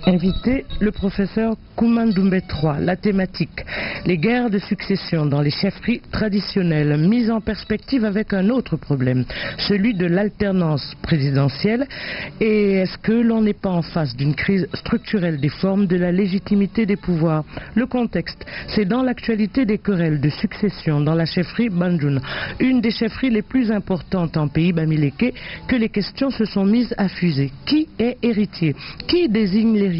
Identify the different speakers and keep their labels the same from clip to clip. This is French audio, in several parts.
Speaker 1: Invité, le professeur Koumandoumbé III. La thématique, les guerres de succession dans les chefferies traditionnelles, mise en perspective avec un autre problème, celui de l'alternance présidentielle. Et est-ce que l'on n'est pas en face d'une crise structurelle des formes de la légitimité des pouvoirs? Le contexte, c'est dans l'actualité des querelles de succession dans la chefferie Banjoun, une des chefferies les plus importantes en pays bamileke, que les questions se sont mises à fuser. Qui est héritier? Qui désigne l'héritier?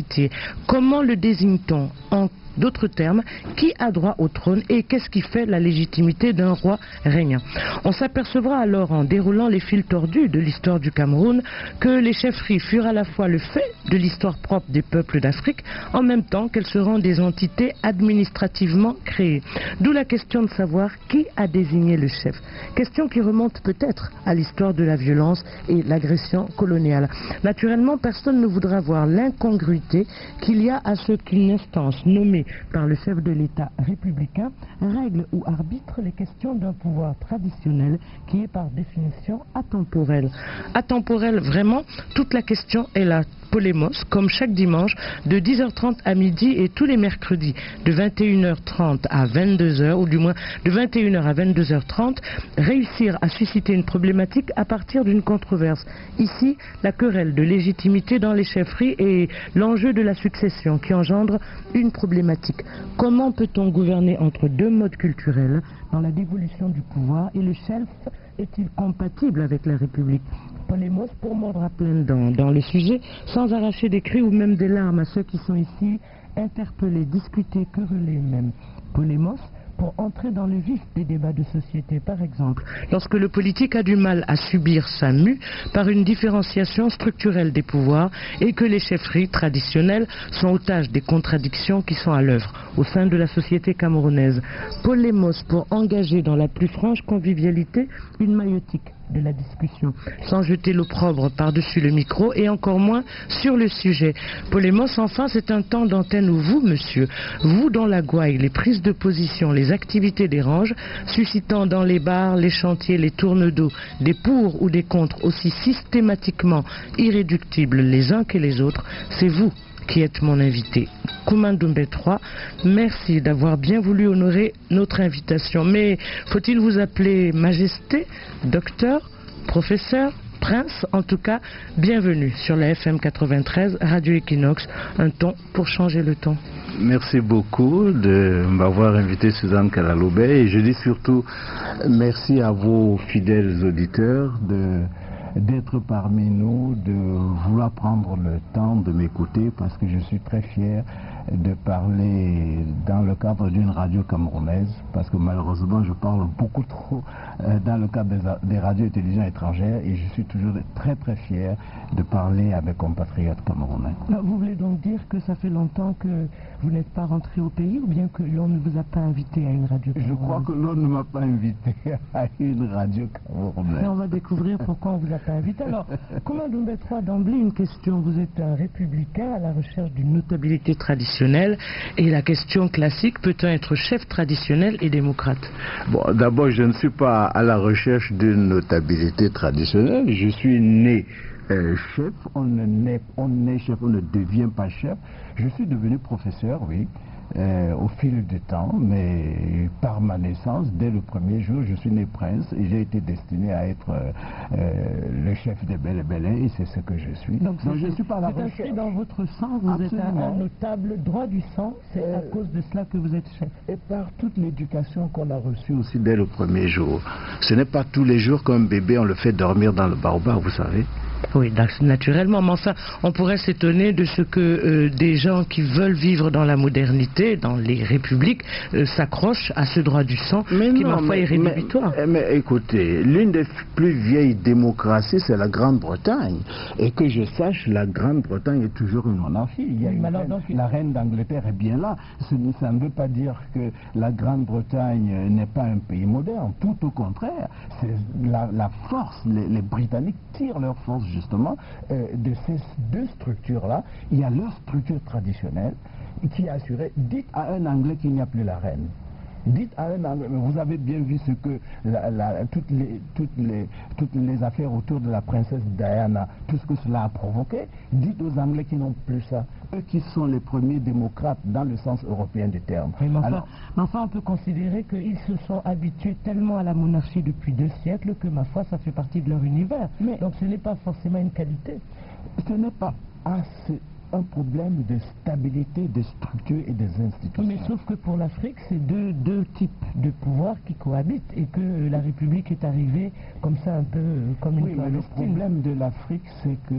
Speaker 1: Comment le désigne-t-on? En d'autres termes, qui a droit au trône et qu'est-ce qui fait la légitimité d'un roi régnant? On s'apercevra alors, en déroulant les fils tordus de l'histoire du Cameroun, que les chefferies furent à la fois le fait de l'histoire propre des peuples d'Afrique, en même temps qu'elles seront des entités administrativement créées. D'où la question de savoir qui a désigné le chef. Question qui remonte peut-être à l'histoire de la violence et l'agression coloniale. Naturellement, personne ne voudra voir l'incongruité qu'il y a à ce qu'une instance nommée par le chef de l'État républicain règle ou arbitre les questions d'un pouvoir traditionnel qui est par définition atemporel. Atemporel vraiment, toute la question est là. Polémos, comme chaque dimanche, de 10h30 à midi et tous les mercredis, de 21h30 à 22h, ou du moins de 21h à 22h30, réussir à susciter une problématique à partir d'une controverse. Ici, la querelle de légitimité dans les chefferies et l'enjeu de la succession qui engendre une problématique. Comment peut-on gouverner entre deux modes culturels dans la dévolution du pouvoir et le chef est-il compatible avec la République? Polémos pour mordre à pleines dents dans le sujet, sans arracher des cris ou même des larmes à ceux qui sont ici, interpellés, discutés, querellés même. Polémos pour entrer dans le vif des débats de société, par exemple, lorsque le politique a du mal à subir sa mue par une différenciation structurelle des pouvoirs et que les chefferies traditionnelles sont otages des contradictions qui sont à l'œuvre au sein de la société camerounaise. Polémos pour engager dans la plus franche convivialité une maïotique de la discussion, sans jeter l'opprobre par-dessus le micro et encore moins sur le sujet. Polémos, enfin, c'est un temps d'antenne où vous, monsieur, vous dans la gouaille, les prises de position, les activités dérangent, suscitant dans les bars, les chantiers, les tournes d'eau, des pour ou des contre aussi systématiquement irréductibles les uns que les autres, c'est vous qui êtes mon invité. Koumandoumbé III, merci d'avoir bien voulu honorer notre invitation. Mais faut-il vous appeler Majesté, Docteur, Professeur, Prince? En tout cas, bienvenue sur la FM 93, Radio Equinox, un ton pour changer le ton.
Speaker 2: Merci beaucoup de m'avoir invité, Suzanne Kalaloubé, et je dis surtout merci à vos fidèles auditeurs d'être parmi nous, de vouloir prendre le temps de m'écouter, parce que je suis très fier de parler dans le cadre d'une radio camerounaise, parce que malheureusement je parle beaucoup trop dans le cadre des radios et télévisions étrangères, et je suis toujours très très fier de parler à mes compatriotes camerounais.
Speaker 1: Vous voulez donc dire que ça fait longtemps que vous n'êtes pas rentré au pays, ou bien que l'on ne vous a pas invité à une radio camerounaise?
Speaker 2: Je crois que l'on ne m'a pas invité à une radio camerounaise.
Speaker 1: Mais on va découvrir pourquoi on vous a pas invité. Alors, Koumandoumbé III, d'emblée une question. Vous êtes un républicain à la recherche d'une notabilité traditionnelle, et la question classique, peut-on être chef traditionnel et démocrate?
Speaker 2: Bon, d'abord, je ne suis pas à la recherche d'une notabilité traditionnelle. Je suis né chef. On est chef, on ne devient pas chef. Je suis devenu professeur, oui, au fil du temps, mais par ma naissance, dès le premier jour, je suis né prince et j'ai été destiné à être le chef des Bélé-Bélé, et c'est ce que je suis.
Speaker 1: Donc
Speaker 2: je ne suis pas à la recherche.
Speaker 1: C'est inscrit dans votre sang, vous
Speaker 2: Absolument.
Speaker 1: êtes un notable droit du sang, c'est à cause de cela que vous êtes chef.
Speaker 2: Et par toute l'éducation qu'on a reçue aussi dès le premier jour. Ce n'est pas tous les jours qu'un bébé, on le fait dormir dans le baobab, vous savez.
Speaker 1: Oui, naturellement, mais enfin, on pourrait s'étonner de ce que des gens qui veulent vivre dans la modernité, dans les républiques, s'accrochent à ce droit du sang, qui ma foi est rédhibitoire.
Speaker 2: Mais écoutez, l'une des plus vieilles démocraties, c'est la Grande-Bretagne. Et que je sache, la Grande-Bretagne est toujours une monarchie. Il y a la reine d'Angleterre est bien là. Ça ne veut pas dire que la Grande-Bretagne n'est pas un pays moderne. Tout au contraire. C'est la force. Les Britanniques tirent leur force justement de ces deux structures-là. Il y a leur structure traditionnelle qui est assurée. Dites à un Anglais qu'il n'y a plus la reine. Dites à un Anglais, mais vous avez bien vu ce que toutes les affaires autour de la princesse Diana, tout ce que cela a provoqué. Dites aux Anglais qui n'ont plus ça, eux qui sont les premiers démocrates dans le sens européen du terme.
Speaker 1: Oui, mais enfin, on peut considérer qu'ils se sont habitués tellement à la monarchie depuis 2 siècles que, ma foi, ça fait partie de leur univers. Donc ce n'est pas forcément une qualité.
Speaker 2: Ce n'est pas assez un problème de stabilité des structures et des institutions.
Speaker 1: Mais sauf que pour l'Afrique, c'est deux types de pouvoirs qui cohabitent et que la République est arrivée comme ça, un peu comme une clandestine.
Speaker 2: Mais le problème de l'Afrique, c'est que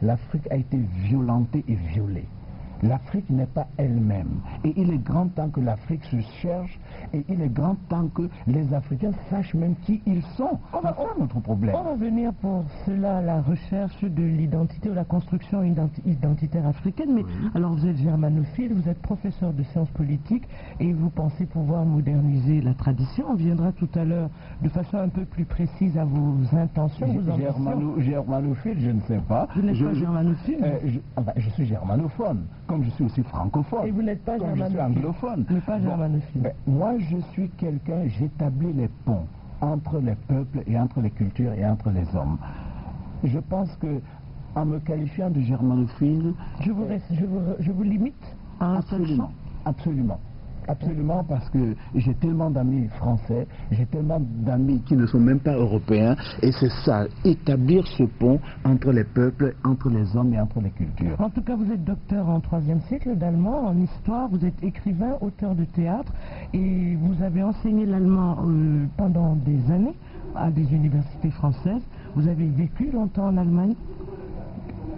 Speaker 2: l'Afrique a été violentée et violée. L'Afrique n'est pas elle-même. Et il est grand temps que l'Afrique se cherche et il est grand temps que les Africains sachent même qui ils sont. C'est ça notre problème.
Speaker 1: On va venir pour cela à la recherche de l'identité ou la construction identitaire africaine. Mais alors vous êtes germanophile, vous êtes professeur de sciences politiques et vous pensez pouvoir moderniser la tradition. On viendra tout à l'heure de façon un peu plus précise à vos intentions, vos ambitions.
Speaker 2: Germanophile, je ne sais pas.
Speaker 1: Vous n'êtes pas germanophile?
Speaker 2: Je suis germanophone. Comme je suis aussi francophone.
Speaker 1: Et vous n'êtes pas germanophile.
Speaker 2: Je suis anglophone.
Speaker 1: Mais pas germanophile.
Speaker 2: Moi, je suis quelqu'un, j'établis les ponts entre les peuples et entre les cultures et entre les hommes. Je pense que, en me qualifiant de germanophile...
Speaker 1: Je vous limite à un seul champ.
Speaker 2: Absolument. Absolument, parce que j'ai tellement d'amis français, j'ai tellement d'amis qui ne sont même pas européens, et c'est ça, établir ce pont entre les peuples, entre les hommes et entre les cultures.
Speaker 1: En tout cas, vous êtes docteur en 3e siècle d'allemand, en histoire, vous êtes écrivain, auteur de théâtre, et vous avez enseigné l'allemand pendant des années à des universités françaises. Vous avez vécu longtemps en Allemagne.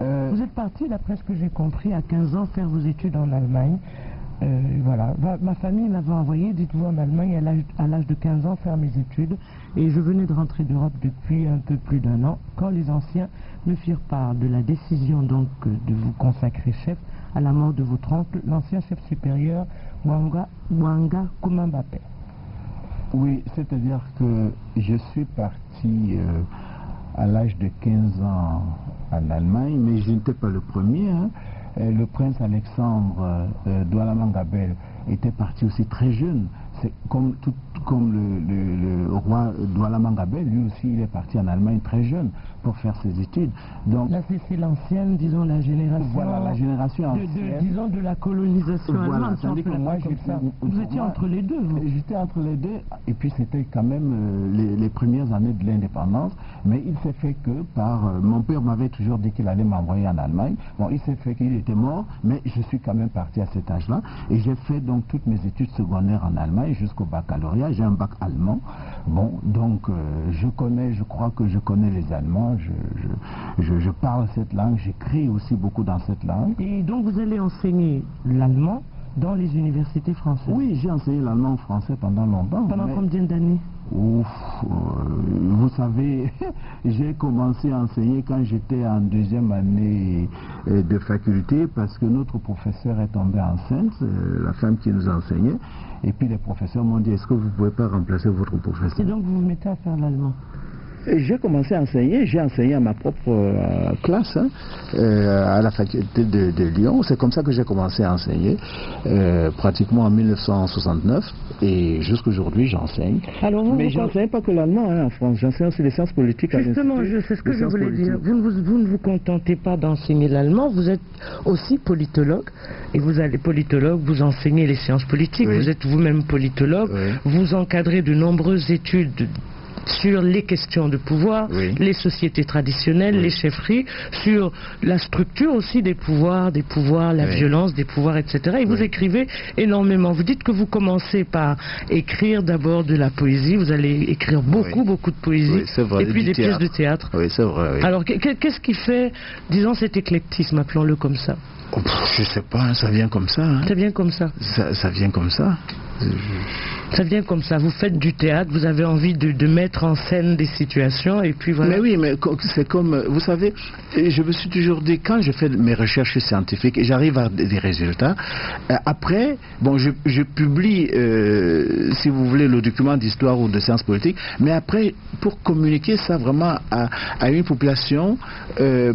Speaker 1: Vous êtes parti, d'après ce que j'ai compris, à 15 ans faire vos études en Allemagne. Voilà, ma famille m'avait envoyé, dites-vous, en Allemagne à l'âge de 15 ans faire mes études et je venais de rentrer d'Europe depuis un peu plus d'1 an quand les anciens me firent part de la décision donc de vous consacrer chef à la mort de votre oncle, l'ancien chef supérieur Mwanga Kumambape.
Speaker 2: Oui, c'est-à-dire que je suis parti à l'âge de 15 ans en Allemagne, mais je n'étais pas le premier, hein. Le prince Alexandre Douala Mangabel était parti aussi très jeune. C'est comme le roi Douala Mangabel, lui aussi il est parti en Allemagne très jeune pour faire ses études. Donc,
Speaker 1: là c'est l'ancienne, disons la génération.
Speaker 2: Voilà, la génération ancienne.
Speaker 1: Disons de la colonisation allemande.
Speaker 2: Tandis que moi,
Speaker 1: vous étiez entre les deux, vous.
Speaker 2: J'étais entre les deux, et puis c'était quand même les premières années de l'indépendance. Mais il s'est fait que mon père m'avait toujours dit qu'il allait m'envoyer en Allemagne. Bon, il s'est fait qu'il était mort, mais je suis quand même parti à cet âge-là. Et j'ai fait donc toutes mes études secondaires en Allemagne jusqu'au baccalauréat. J'ai un bac allemand. Bon, donc je crois que je connais les Allemands. Je parle cette langue, j'écris aussi beaucoup dans cette langue.
Speaker 1: Et donc vous allez enseigner l'allemand dans les universités françaises?
Speaker 2: Oui, j'ai enseigné l'allemand français pendant longtemps.
Speaker 1: Pendant combien d'années?
Speaker 2: Vous savez, j'ai commencé à enseigner quand j'étais en 2e année de faculté parce que notre professeur est tombé enceinte, la femme qui nous enseignait, et puis les professeurs m'ont dit, est-ce que vous ne pouvez pas remplacer votre professeur?
Speaker 1: Et donc vous vous mettez à faire l'allemand?
Speaker 2: J'ai commencé à enseigner, j'ai enseigné à ma propre classe, hein, à la faculté de Lyon. C'est comme ça que j'ai commencé à enseigner, pratiquement en 1969, et jusqu'aujourd'hui j'enseigne. Mais je n'enseigne pas que l'allemand hein, en France, j'enseigne aussi les sciences politiques.
Speaker 1: Justement, c'est ce que je voulais dire. Vous ne vous contentez pas d'enseigner l'allemand, vous êtes aussi politologue, et vous allez politologue, vous enseignez les sciences politiques, oui. Vous êtes vous-même politologue, oui. Vous encadrez de nombreuses études sur les questions de pouvoir, oui. Les sociétés traditionnelles, oui. Les chefferies, sur la structure aussi des pouvoirs, la oui. Violence des pouvoirs, etc. Et oui. Vous écrivez énormément. Vous dites que vous commencez par écrire d'abord de la poésie, vous allez écrire beaucoup de poésie, oui, et puis des pièces de théâtre.
Speaker 2: Oui, c'est vrai. Oui.
Speaker 1: Alors, qu'est-ce qui fait, disons, cet éclectisme, appelons-le comme ça?
Speaker 2: Oh, je sais pas, hein, ça vient comme ça. Hein.
Speaker 1: Ça vient comme ça.
Speaker 2: Ça vient comme ça.
Speaker 1: Ça vient comme ça, vous faites du théâtre, vous avez envie de mettre en scène des situations et puis voilà.
Speaker 2: Mais oui, mais c'est comme, vous savez, je me suis toujours dit, quand je fais mes recherches scientifiques et j'arrive à des résultats, après, bon, je publie, si vous voulez, le document d'histoire ou de sciences politiques, mais après, pour communiquer ça vraiment à une population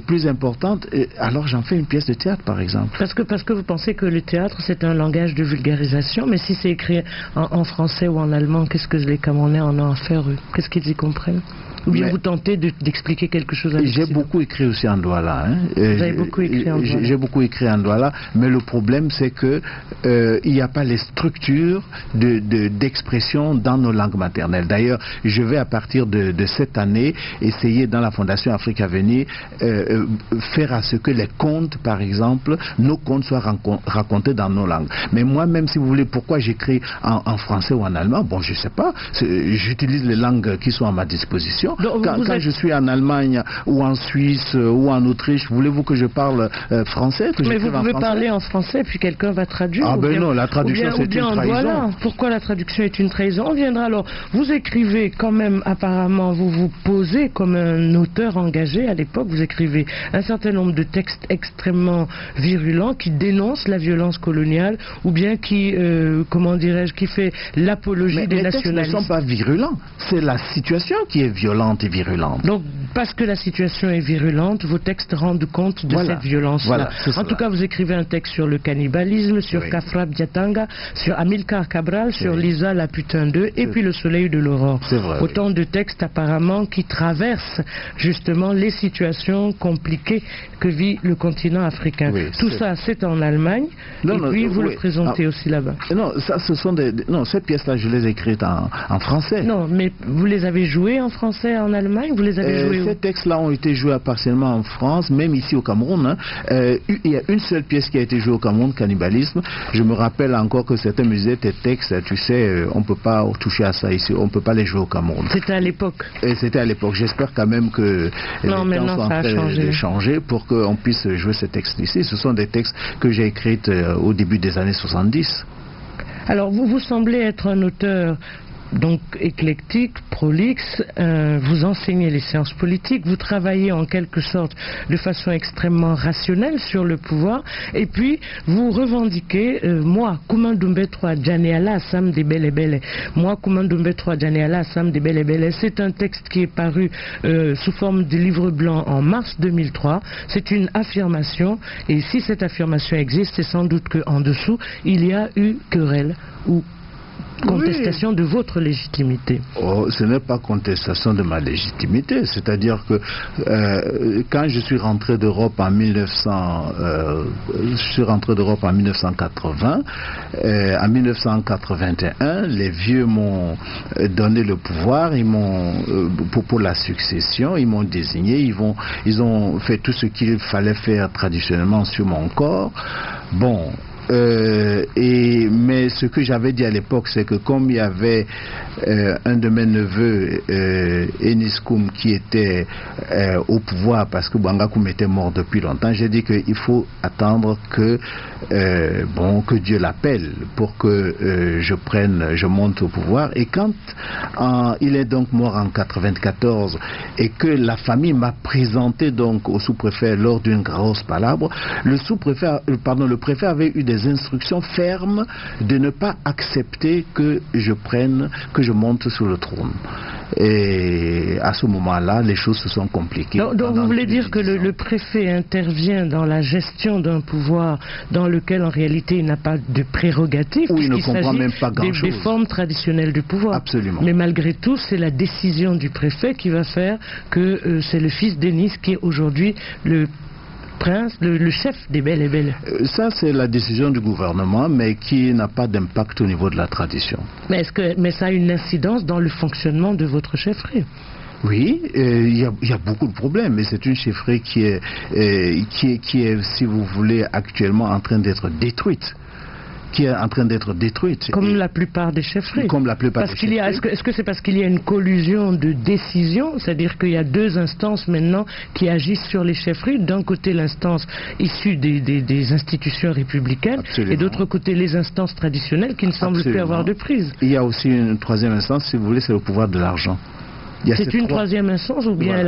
Speaker 2: plus importante, alors j'en fais une pièce de théâtre, par exemple.
Speaker 1: Parce que vous pensez que le théâtre, c'est un langage de vulgarisation, mais si c'est écrit en français, français ou en allemand, qu'est-ce que les Camerounais en ont à faire, eux? Qu'est-ce qu'ils y comprennent? Ou bien vous tentez d'expliquer quelque chose à
Speaker 2: J'ai beaucoup écrit aussi en Douala. Hein.
Speaker 1: Vous avez beaucoup écrit en Douala.
Speaker 2: J'ai beaucoup écrit en Douala, mais le problème c'est que il n'y a pas les structures d'expression dans nos langues maternelles. D'ailleurs, je vais à partir de cette année essayer dans la Fondation Afrique Avenir faire à ce que les contes, par exemple, nos contes soient racontés dans nos langues. Mais moi, même si vous voulez, pourquoi j'écris en français ou en allemand, bon, je sais pas. J'utilise les langues qui sont à ma disposition. Quand je suis en Allemagne ou en Suisse ou en Autriche, voulez-vous que je parle français?
Speaker 1: Mais vous pouvez parler en français puis quelqu'un va traduire.
Speaker 2: Ah ben non, la traduction c'est une trahison.
Speaker 1: Voilà. Pourquoi la traduction est une trahison? On viendra alors. Vous écrivez quand même, apparemment, vous vous posez comme un auteur engagé à l'époque. Vous écrivez un certain nombre de textes extrêmement virulents qui dénoncent la violence coloniale ou bien qui, comment dirais-je, qui fait l'apologie des nationalistes.
Speaker 2: Les textes ne sont pas virulents. C'est la situation qui est violente et virulente.
Speaker 1: Donc, parce que la situation est virulente, vos textes rendent compte de cette violence-là.
Speaker 2: Voilà,
Speaker 1: en tout cas, vous écrivez un texte sur le cannibalisme, sur Kafra Biatanga, sur Amilcar Cabral, sur Lisa la putain d'eux, et puis le soleil de l'aurore. Autant de textes apparemment qui traversent justement les situations compliquées que vit le continent africain. Tout ça, c'est en Allemagne, et puis vous le présentez aussi là-bas.
Speaker 2: Non, ça, ce sont non, ces pièces-là, je les ai écrites en français.
Speaker 1: Non, mais vous les avez jouées en français en Allemagne? Vous les avez joués où?
Speaker 2: Ces textes-là ont été joués partiellement en France, même ici au Cameroun. Hein. Il y a une seule pièce qui a été jouée au Cameroun, Cannibalisme. Je me rappelle encore que certains me disaient, tes textes, tu sais, on ne peut pas toucher à ça ici, on ne peut pas les jouer au Cameroun.
Speaker 1: C'était à l'époque?
Speaker 2: C'était à l'époque. J'espère quand même que les temps sont en train de changer pour qu'on puisse jouer ces textes ici. Ce sont des textes que j'ai écrits au début des années 70.
Speaker 1: Alors, vous semblez être un auteur donc éclectique, prolixe, vous enseignez les sciences politiques, vous travaillez en quelque sorte de façon extrêmement rationnelle sur le pouvoir, et puis vous revendiquez, moi, Koumandoumbé 3, Djanéala, Sam de Bele Bele. Moi, Koumandoumbé 3, Djanéala, Sam de Bele Bele, c'est un texte qui est paru sous forme de livre blanc en mars 2003. C'est une affirmation, et si cette affirmation existe, c'est sans doute qu'en dessous, il y a eu querelle ou contestation de votre légitimité.
Speaker 2: Oh, ce n'est pas contestation de ma légitimité, c'est-à-dire que quand je suis rentré d'Europe en 1980, en 1981, les vieux m'ont donné le pouvoir, ils m'ont pour la succession, ils m'ont désigné, ils ont fait tout ce qu'il fallait faire traditionnellement sur mon corps. Bon. Mais ce que j'avais dit à l'époque, c'est que comme il y avait un de mes neveux, Enis Koum, qui était au pouvoir parce que Bouanga Koum était mort depuis longtemps, j'ai dit qu'il faut attendre que Dieu l'appelle pour que je monte au pouvoir. Et quand il est donc mort en 94 et que la famille m'a présenté donc au sous-préfet lors d'une grosse palabre, le préfet avait eu des instructions fermes de ne pas accepter que je monte sur le trône. Et à ce moment-là, les choses se sont compliquées.
Speaker 1: Donc vous voulez dire que le préfet intervient dans la gestion d'un pouvoir dans lequel en réalité il n'a pas de prérogatives,
Speaker 2: il ne comprend même pas grand-chose.
Speaker 1: Des formes traditionnelles du pouvoir.
Speaker 2: Absolument.
Speaker 1: Mais malgré tout, c'est la décision du préfet qui va faire que c'est le fils d'Enis qui est aujourd'hui le prince, le chef des Belles et Belles.
Speaker 2: Ça, c'est la décision du gouvernement, mais qui n'a pas d'impact au niveau de la tradition.
Speaker 1: Mais ça a une incidence dans le fonctionnement de votre chefferie?
Speaker 2: Oui, il y a beaucoup de problèmes, mais c'est une chefferie qui est, si vous voulez, actuellement en train d'être détruite.
Speaker 1: Comme la plupart des chefferies.
Speaker 2: Comme la plupart des chefferies.
Speaker 1: Est-ce que c'est parce qu'il y a une collusion de décisions, c'est-à-dire qu'il y a deux instances maintenant qui agissent sur les chefferies, d'un côté l'instance issue des institutions républicaines,
Speaker 2: Absolument.
Speaker 1: Et d'autre côté les instances traditionnelles qui ne semblent plus avoir de prise.
Speaker 2: Il y a aussi une troisième instance, si vous voulez, c'est le pouvoir de l'argent.
Speaker 1: C'est une troisième instance ou bien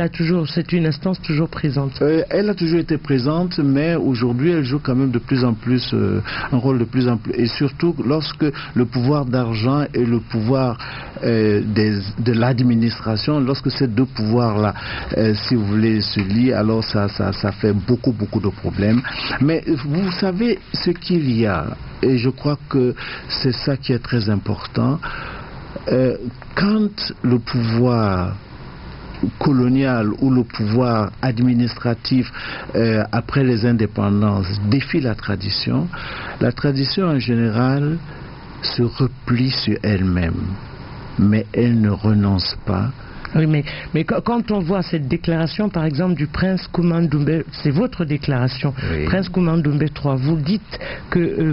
Speaker 1: c'est une instance toujours présente?
Speaker 2: Elle a toujours été présente, mais aujourd'hui elle joue quand même de plus en plus un rôle de plus en plus, et surtout lorsque le pouvoir d'argent et le pouvoir de l'administration, lorsque ces deux pouvoirs-là, si vous voulez, se lient, alors ça fait beaucoup de problèmes. Mais vous savez ce qu'il y a et je crois que c'est ça qui est très important. Quand le pouvoir colonial ou le pouvoir administratif après les indépendances défie la tradition en général se replie sur elle-même, mais elle ne renonce pas.
Speaker 1: Oui, mais quand on voit cette déclaration, par exemple, du prince Kouma Ndoumbe, c'est votre déclaration, oui. Prince Kouma Ndoumbe III, vous dites que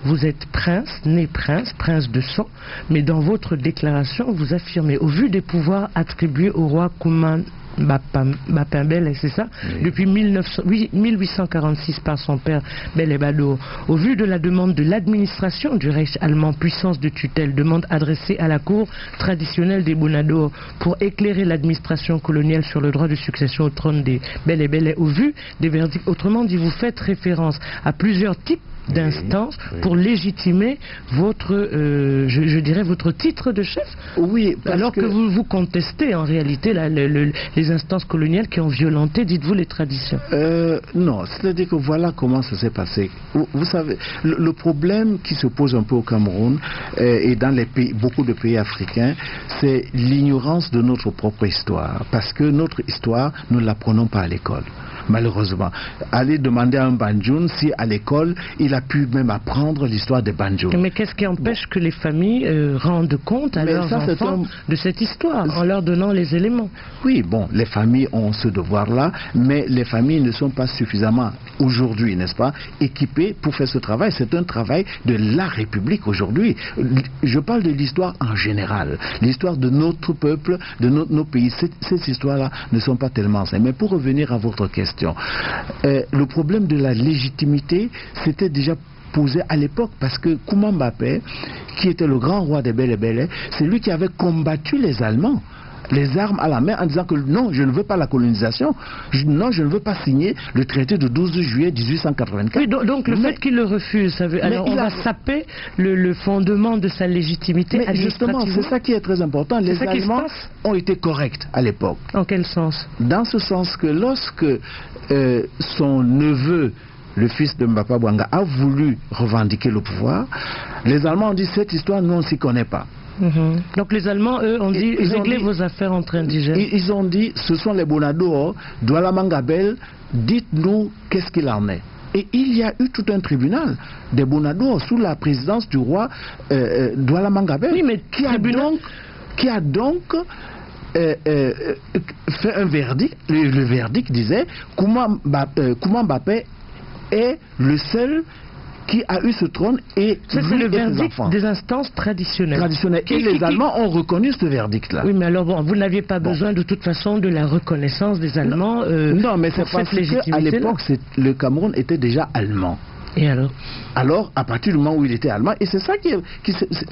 Speaker 1: vous êtes prince, né prince de sang, mais dans votre déclaration, vous affirmez, au vu des pouvoirs attribués au roi Kouma Bapembele, c'est ça, oui. Depuis 1846 par son père Belebado, au vu de la demande de l'administration du Reich allemand, puissance de tutelle, demande adressée à la cour traditionnelle des Bonado pour éclairer l'administration coloniale sur le droit de succession au trône des Belebele, au vu des verdicts, autrement dit, vous faites référence à plusieurs types d'instances pour légitimer votre, je dirais, votre titre de chef.
Speaker 2: Oui,
Speaker 1: alors que vous contestez en réalité les instances coloniales qui ont violenté, dites-vous, les traditions.
Speaker 2: Non, c'est-à-dire que voilà comment ça s'est passé. Vous savez, le problème qui se pose un peu au Cameroun et dans les pays, beaucoup de pays africains, c'est l'ignorance de notre propre histoire. Parce que notre histoire, nous ne l'apprenons pas à l'école. Malheureusement. Allez demander à un Banjoun si à l'école il a pu même apprendre l'histoire des Banjoun.
Speaker 1: Mais qu'est-ce qui empêche que les familles rendent compte à leurs enfants de cette histoire en leur donnant les éléments?
Speaker 2: Oui, bon, les familles ont ce devoir-là, mais les familles ne sont pas suffisamment aujourd'hui, n'est-ce pas, équipées pour faire ce travail. C'est un travail de la République aujourd'hui. Je parle de l'histoire en général, l'histoire de notre peuple, de nos pays. Ces histoires-là ne sont pas tellement simples. Mais pour revenir à votre question, le problème de la légitimité s'était déjà posé à l'époque parce que Kouma Mbappé, qui était le grand roi des Belebele, c'est lui qui avait combattu les Allemands, les armes à la main, en disant que non, je ne veux pas la colonisation, non, je ne veux pas signer le traité de 12 juillet 1884.
Speaker 1: Oui, donc le fait qu'il le refuse, ça veut, alors on va saper le fondement de sa légitimité.
Speaker 2: Mais justement, c'est ça qui est très important. Les Allemands ont été corrects à l'époque.
Speaker 1: En quel sens?
Speaker 2: Dans ce sens que lorsque son neveu, le fils de Mbapa Bouanga, a voulu revendiquer le pouvoir, les Allemands ont dit cette histoire, nous on ne s'y connaît pas.
Speaker 1: Donc les Allemands, eux, ont dit réglez vos affaires entre indigènes.
Speaker 2: Ils ont dit ce sont les Bonado, Douala Mangabel, dites-nous qu'est-ce qu'il en est. Et il y a eu tout un tribunal des Bonado sous la présidence du roi Douala Mangabel,
Speaker 1: oui, mais
Speaker 2: qui a donc fait un verdict. Le verdict disait Kouma Mbappé est le seul qui a eu ce trône et
Speaker 1: c'est le verdict des instances traditionnelles.
Speaker 2: Et les Allemands ont reconnu ce verdict-là.
Speaker 1: Oui, mais alors bon, vous n'aviez pas besoin de toute façon de la reconnaissance des Allemands.
Speaker 2: Non, mais c'est parce qu'à l'époque, le Cameroun était déjà allemand.
Speaker 1: Et alors?
Speaker 2: Alors, à partir du moment où il était allemand, et c'est ça qui est...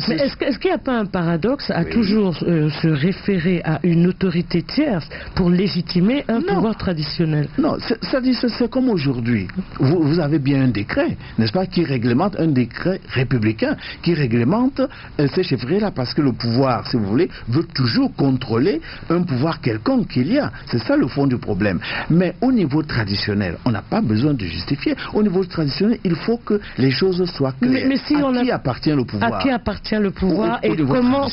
Speaker 1: Mais est-ce qu'il n'y a pas un paradoxe à toujours se référer à une autorité tierce pour légitimer un pouvoir traditionnel?
Speaker 2: Non, c'est comme aujourd'hui. Vous avez bien un décret, n'est-ce pas, qui réglemente, un décret républicain, qui réglemente ces chefferies-là, parce que le pouvoir, si vous voulez, veut toujours contrôler un pouvoir quelconque qu'il y a. C'est ça le fond du problème. Mais au niveau traditionnel, on n'a pas besoin de justifier. Au niveau traditionnel, il faut que les choses soient claires.
Speaker 1: Mais si à qui appartient le pouvoir? À qui appartient le pouvoir et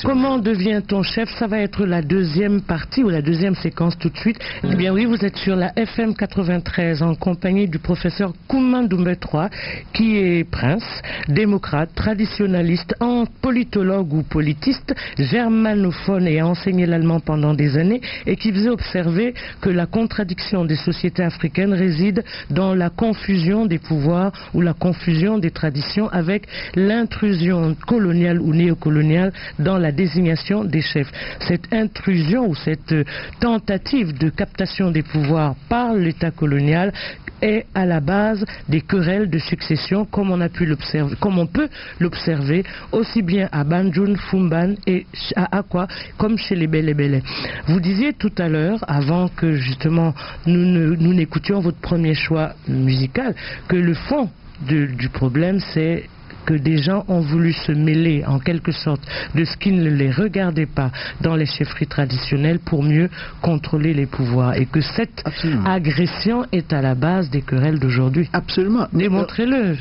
Speaker 1: comment devient-on chef? Ça va être la deuxième partie ou la deuxième séquence tout de suite. Eh bien oui, vous êtes sur la FM 93 en compagnie du professeur Kouma Ndoumbe III, qui est prince, démocrate, traditionnaliste, politologue ou politiste, germanophone et a enseigné l'allemand pendant des années et qui faisait observer que la contradiction des sociétés africaines réside dans la confusion des pouvoirs ou la confusion des traditions avec l'intrusion coloniale ou néocoloniale dans la désignation des chefs. Cette intrusion ou cette tentative de captation des pouvoirs par l'État colonial est à la base des querelles de succession, comme on peut l'observer aussi bien à Banjoun, Fumban et à Akwa, comme chez les Belebele. Vous disiez tout à l'heure, avant que justement nous n'écoutions votre premier choix musical, que le fond du problème, c'est que des gens ont voulu se mêler en quelque sorte de ce qui ne les regardait pas dans les chefferies traditionnelles pour mieux contrôler les pouvoirs et que cette agression est à la base des querelles d'aujourd'hui.
Speaker 2: Absolument.
Speaker 1: Démontrez-le.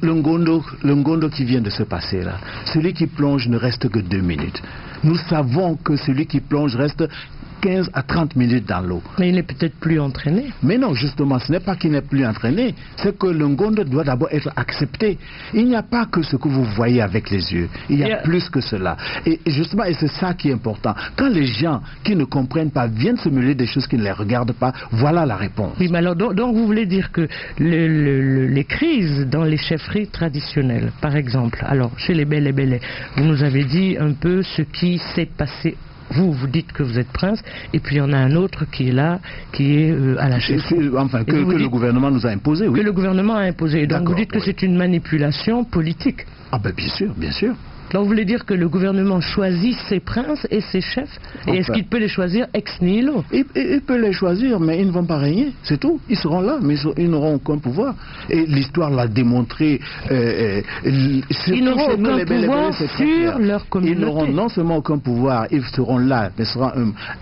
Speaker 2: Le Ngondo qui vient de se passer là, celui qui plonge ne reste que 2 minutes. Nous savons que celui qui plonge reste 15 à 30 minutes dans l'eau.
Speaker 1: Mais il n'est peut-être plus entraîné.
Speaker 2: Mais non, justement, ce n'est pas qu'il n'est plus entraîné, c'est que le Ngondo doit d'abord être accepté. Il n'y a pas que ce que vous voyez avec les yeux, il y a plus que cela. Et justement, et c'est ça qui est important. Quand les gens qui ne comprennent pas viennent se mêler des choses qui ne les regardent pas, voilà la réponse.
Speaker 1: Oui, mais alors, donc vous voulez dire que les crises dans les chefferies traditionnelles, par exemple, alors chez les Bélé Bélé, vous nous avez dit un peu ce qui s'est passé. Vous dites que vous êtes prince, et puis il y en a un autre qui est là, qui est à la chefferie.
Speaker 2: Enfin, que le gouvernement nous a imposé, oui.
Speaker 1: Que le gouvernement a imposé. Donc vous dites que c'est une manipulation politique.
Speaker 2: Ah ben bien sûr, bien sûr.
Speaker 1: Donc vous voulez dire que le gouvernement choisit ses princes et ses chefs? Et est-ce qu'il peut les choisir ex nihilo?
Speaker 2: Il peut les choisir, mais ils ne vont pas régner, c'est tout. Ils seront là, mais ils n'auront aucun pouvoir. Et l'histoire l'a démontré.
Speaker 1: Ils n'auront aucun pouvoir sur leur communauté.
Speaker 2: Ils n'auront non seulement aucun pouvoir, ils seront là, mais ce sera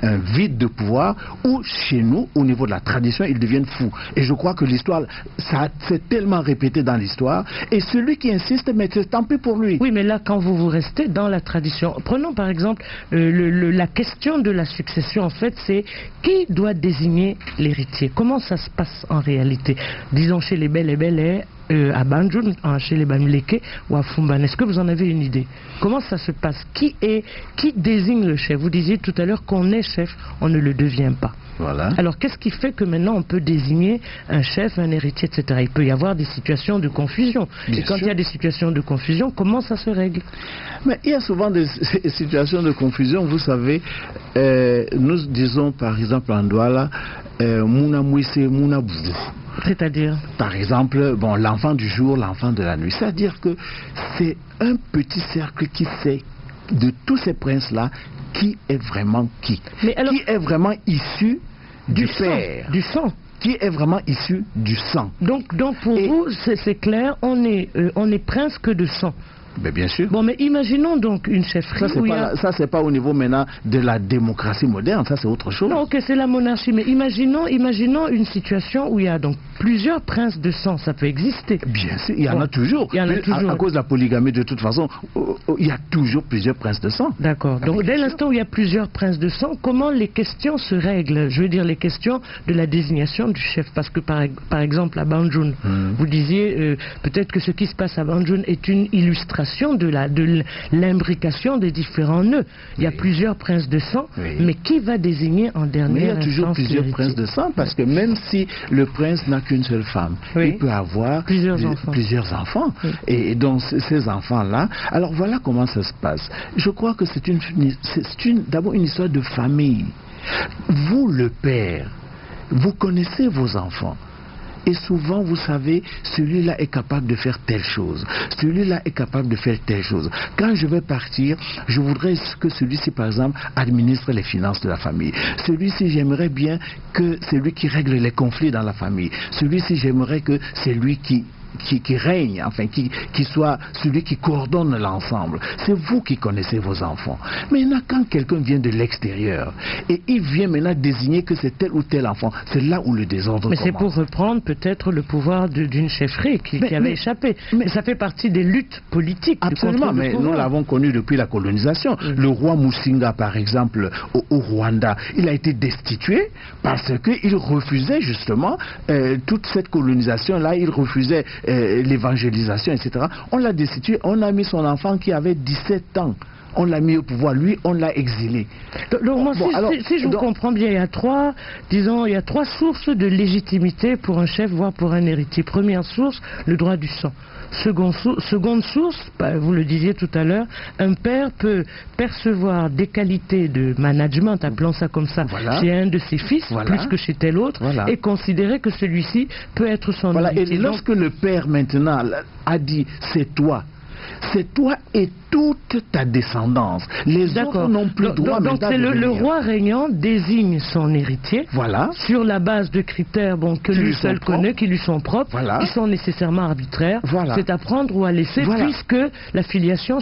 Speaker 2: un vide de pouvoir, où chez nous, au niveau de la tradition, ils deviennent fous. Et je crois que l'histoire, ça s'est tellement répété dans l'histoire, et celui qui insiste, mais tant pis pour lui.
Speaker 1: Oui, mais là, quand vous restez dans la tradition. Prenons par exemple la question de la succession. En fait, c'est qui doit désigner l'héritier. Comment ça se passe en réalité? Disons chez les Bélé Bélé, à Banjul, chez les Bamileke ou à Fumban. Est-ce que vous en avez une idée? Comment ça se passe? Qui désigne le chef? Vous disiez tout à l'heure qu'on est chef, on ne le devient pas.
Speaker 2: Voilà.
Speaker 1: Alors qu'est-ce qui fait que maintenant on peut désigner un chef, un héritier, etc. Il peut y avoir des situations de confusion. Et quand il y a des situations de confusion, comment ça se règle?
Speaker 2: Mais il y a souvent des situations de confusion. Vous savez, nous disons par exemple en Douala, Mouna Mouisse, Mouna Boudou.
Speaker 1: C'est-à-dire?
Speaker 2: Par exemple, bon, l'enfant du jour, l'enfant de la nuit. C'est-à-dire que c'est un petit cercle qui sait de tous ces princes-là qui est vraiment qui.
Speaker 1: Mais alors,
Speaker 2: qui est vraiment issu du père.
Speaker 1: Du sang.
Speaker 2: Qui est vraiment issu du sang.
Speaker 1: Donc pour vous, c'est clair, on est prince que de sang.
Speaker 2: Mais bien sûr.
Speaker 1: Bon, mais imaginons donc une chefferie.
Speaker 2: Ça, c'est pas au niveau maintenant de la démocratie moderne, ça c'est autre chose.
Speaker 1: Non, ok, c'est la monarchie, mais imaginons une situation où il y a donc plusieurs princes de sang, ça peut exister.
Speaker 2: Bien sûr, il y en a toujours. Il y en a toujours. À cause de la polygamie, de toute façon, il y a toujours plusieurs princes de sang.
Speaker 1: D'accord. Donc dès l'instant où il y a plusieurs princes de sang, comment les questions se règlent? Je veux dire les questions de la désignation du chef. Parce que par exemple à Banjul, vous disiez peut-être que ce qui se passe à Banjul est une illustration de l'imbrication des différents nœuds. Il y a plusieurs princes de sang, mais qui va désigner en dernière instance?
Speaker 2: Il y a toujours plusieurs princes de sang, parce que même si le prince n'a qu'une seule femme, il peut avoir plusieurs enfants. Et donc ces enfants-là, alors voilà comment ça se passe. Je crois que c'est d'abord une histoire de famille. Vous, le père, vous connaissez vos enfants. Et souvent, vous savez, celui-là est capable de faire telle chose. Celui-là est capable de faire telle chose. Quand je vais partir, je voudrais que celui-ci, par exemple, administre les finances de la famille. Celui-ci, j'aimerais bien que c'est lui qui règle les conflits dans la famille. Celui-ci, j'aimerais que c'est lui qui règne, enfin, qui soit celui qui coordonne l'ensemble. C'est vous qui connaissez vos enfants. Mais quand quelqu'un vient de l'extérieur et il vient maintenant désigner que c'est tel ou tel enfant, c'est là où le désordre commence.
Speaker 1: Mais c'est pour reprendre peut-être le pouvoir d'une chefferie qui avait échappé. Mais ça fait partie des luttes politiques.
Speaker 2: Absolument, mais nous l'avons connu depuis la colonisation. Le roi Musinga, par exemple, au Rwanda, il a été destitué parce qu'il refusait justement toute cette colonisation-là, il refusait l'évangélisation, etc. On l'a destitué, on a mis son enfant qui avait 17 ans. On l'a mis au pouvoir, lui, on l'a exilé.
Speaker 1: Donc moi, si je vous comprends bien, il y a trois sources de légitimité pour un chef, voire pour un héritier. Première source, le droit du sang. Seconde source, vous le disiez tout à l'heure, un père peut percevoir des qualités de management, appelons ça comme ça, chez un de ses fils, plus que chez tel autre, et considérer que celui-ci peut être son héritier.
Speaker 2: Et lorsque le père maintenant a dit c'est toi, c'est toi et toute ta descendance. Les autres n'ont plus droit.
Speaker 1: Donc c'est le roi régnant désigne son héritier,
Speaker 2: voilà,
Speaker 1: sur la base de critères que lui seul connaît, qui lui sont propres, voilà, qui sont nécessairement arbitraires. Voilà. C'est à prendre ou à laisser, voilà, puisque la filiation,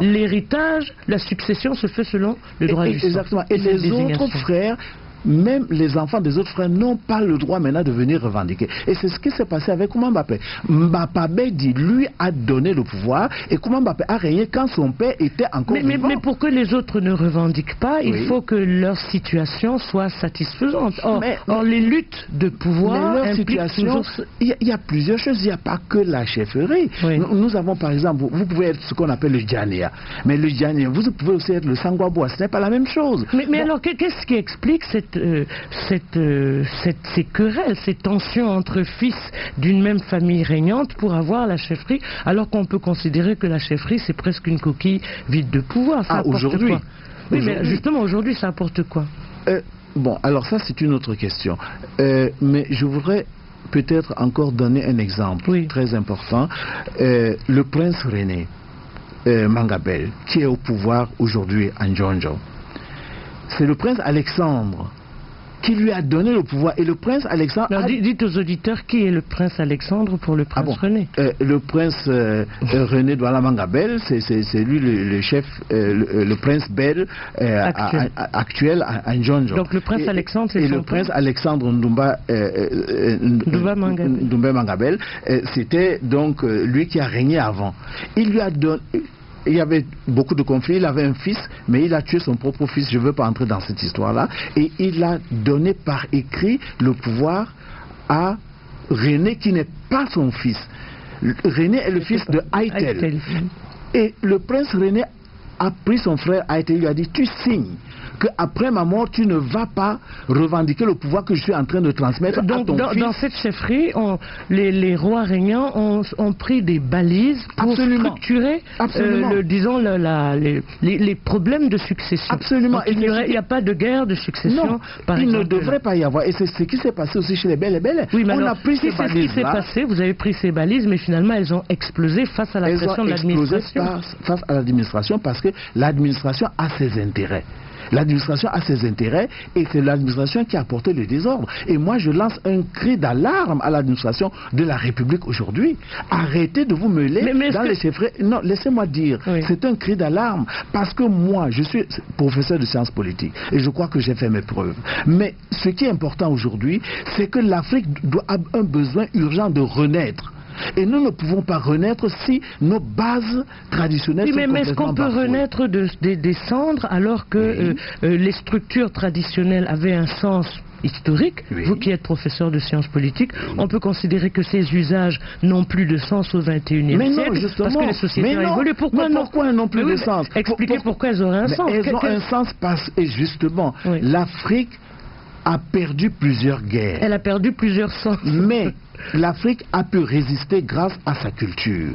Speaker 1: l'héritage, la succession se fait selon le droit du sang.
Speaker 2: Exactement. Et les autres frères, même les enfants des autres frères n'ont pas le droit maintenant de venir revendiquer. Et c'est ce qui s'est passé avec Kouma Mbappé. Mbappé dit, lui a donné le pouvoir et Kouma Mbappé a régné quand son père était encore vivant.
Speaker 1: Mais pour que les autres ne revendiquent pas, oui, il faut que leur situation soit satisfaisante. Or les luttes de pouvoir impliquent toujours...
Speaker 2: Il y a plusieurs choses, il n'y a pas que la chefferie. Oui. Nous avons par exemple, vous pouvez être ce qu'on appelle le Djania. Mais le Djania, vous pouvez aussi être le Sangwaboua, ce n'est pas la même chose.
Speaker 1: Mais alors, qu'est-ce qui explique ces querelles, ces tensions entre fils d'une même famille régnante pour avoir la chefferie, alors qu'on peut considérer que la chefferie c'est presque une coquille vide de pouvoir?
Speaker 2: Aujourd'hui.
Speaker 1: Oui, mais justement aujourd'hui ça apporte quoi?
Speaker 2: Bon, alors ça c'est une autre question. Mais je voudrais peut-être encore donner un exemple, oui, très important. Le prince René Mangabel, qui est au pouvoir aujourd'hui en Djonjo. C'est le prince Alexandre qui lui a donné le pouvoir. Et le prince Alexandre...
Speaker 1: Alors, dites aux auditeurs qui est le prince Alexandre pour le prince René.
Speaker 2: Le prince René Douala Mangabel, c'est lui le chef, le prince bel actuel à Djonjo.
Speaker 1: Donc le prince Alexandre, c'est son
Speaker 2: le prince Alexandre Ndumba Mangabel, c'était donc lui qui a régné avant. Il lui a donné... Il y avait beaucoup de conflits, il avait un fils, mais il a tué son propre fils, je ne veux pas entrer dans cette histoire-là, et il a donné par écrit le pouvoir à René, qui n'est pas son fils. René est le fils de Aïtel. Et le prince René a pris son frère Aïtel, il lui a dit, tu signes qu'après ma mort, tu ne vas pas revendiquer le pouvoir que je suis en train de transmettre à ton fils.
Speaker 1: Dans cette chefferie, les rois régnants ont pris des balises pour structurer, disons, les problèmes de succession.
Speaker 2: Absolument.
Speaker 1: Donc, il n'y a pas de guerre de succession,
Speaker 2: non,
Speaker 1: par exemple.
Speaker 2: Il ne devrait pas y avoir. Et c'est ce qui s'est passé aussi chez les Belles et Belles.
Speaker 1: Oui, mais on a pris ces balises. C'est ce qui s'est passé, vous avez pris ces balises, mais finalement, elles ont explosé face à la pression de l'administration.
Speaker 2: Face à l'administration, parce que l'administration a ses intérêts. L'administration a ses intérêts et c'est l'administration qui a apporté le désordre. Et moi, je lance un cri d'alarme à l'administration de la République aujourd'hui. Arrêtez de vous mêler dans les chefferies. Non, laissez-moi dire, oui, c'est un cri d'alarme parce que moi, je suis professeur de sciences politiques et je crois que j'ai fait mes preuves. Mais ce qui est important aujourd'hui, c'est que l'Afrique a un besoin urgent de renaître. Et nous ne pouvons pas renaître si nos bases traditionnelles sont
Speaker 1: mais est-ce qu'on peut renaître des cendres alors que les structures traditionnelles avaient un sens historique? Oui. Vous qui êtes professeur de sciences politiques, on peut considérer que ces usages n'ont plus de sens au XXIe siècle parce que les sociétés ont évolué. Pourquoi
Speaker 2: elles n'ont plus de sens?
Speaker 1: Expliquez pourquoi elles auraient un sens.
Speaker 2: Elles ont un sens parce que justement, oui, l'Afrique a perdu plusieurs guerres.
Speaker 1: Elle a perdu plusieurs sens.
Speaker 2: Mais l'Afrique a pu résister grâce à sa culture.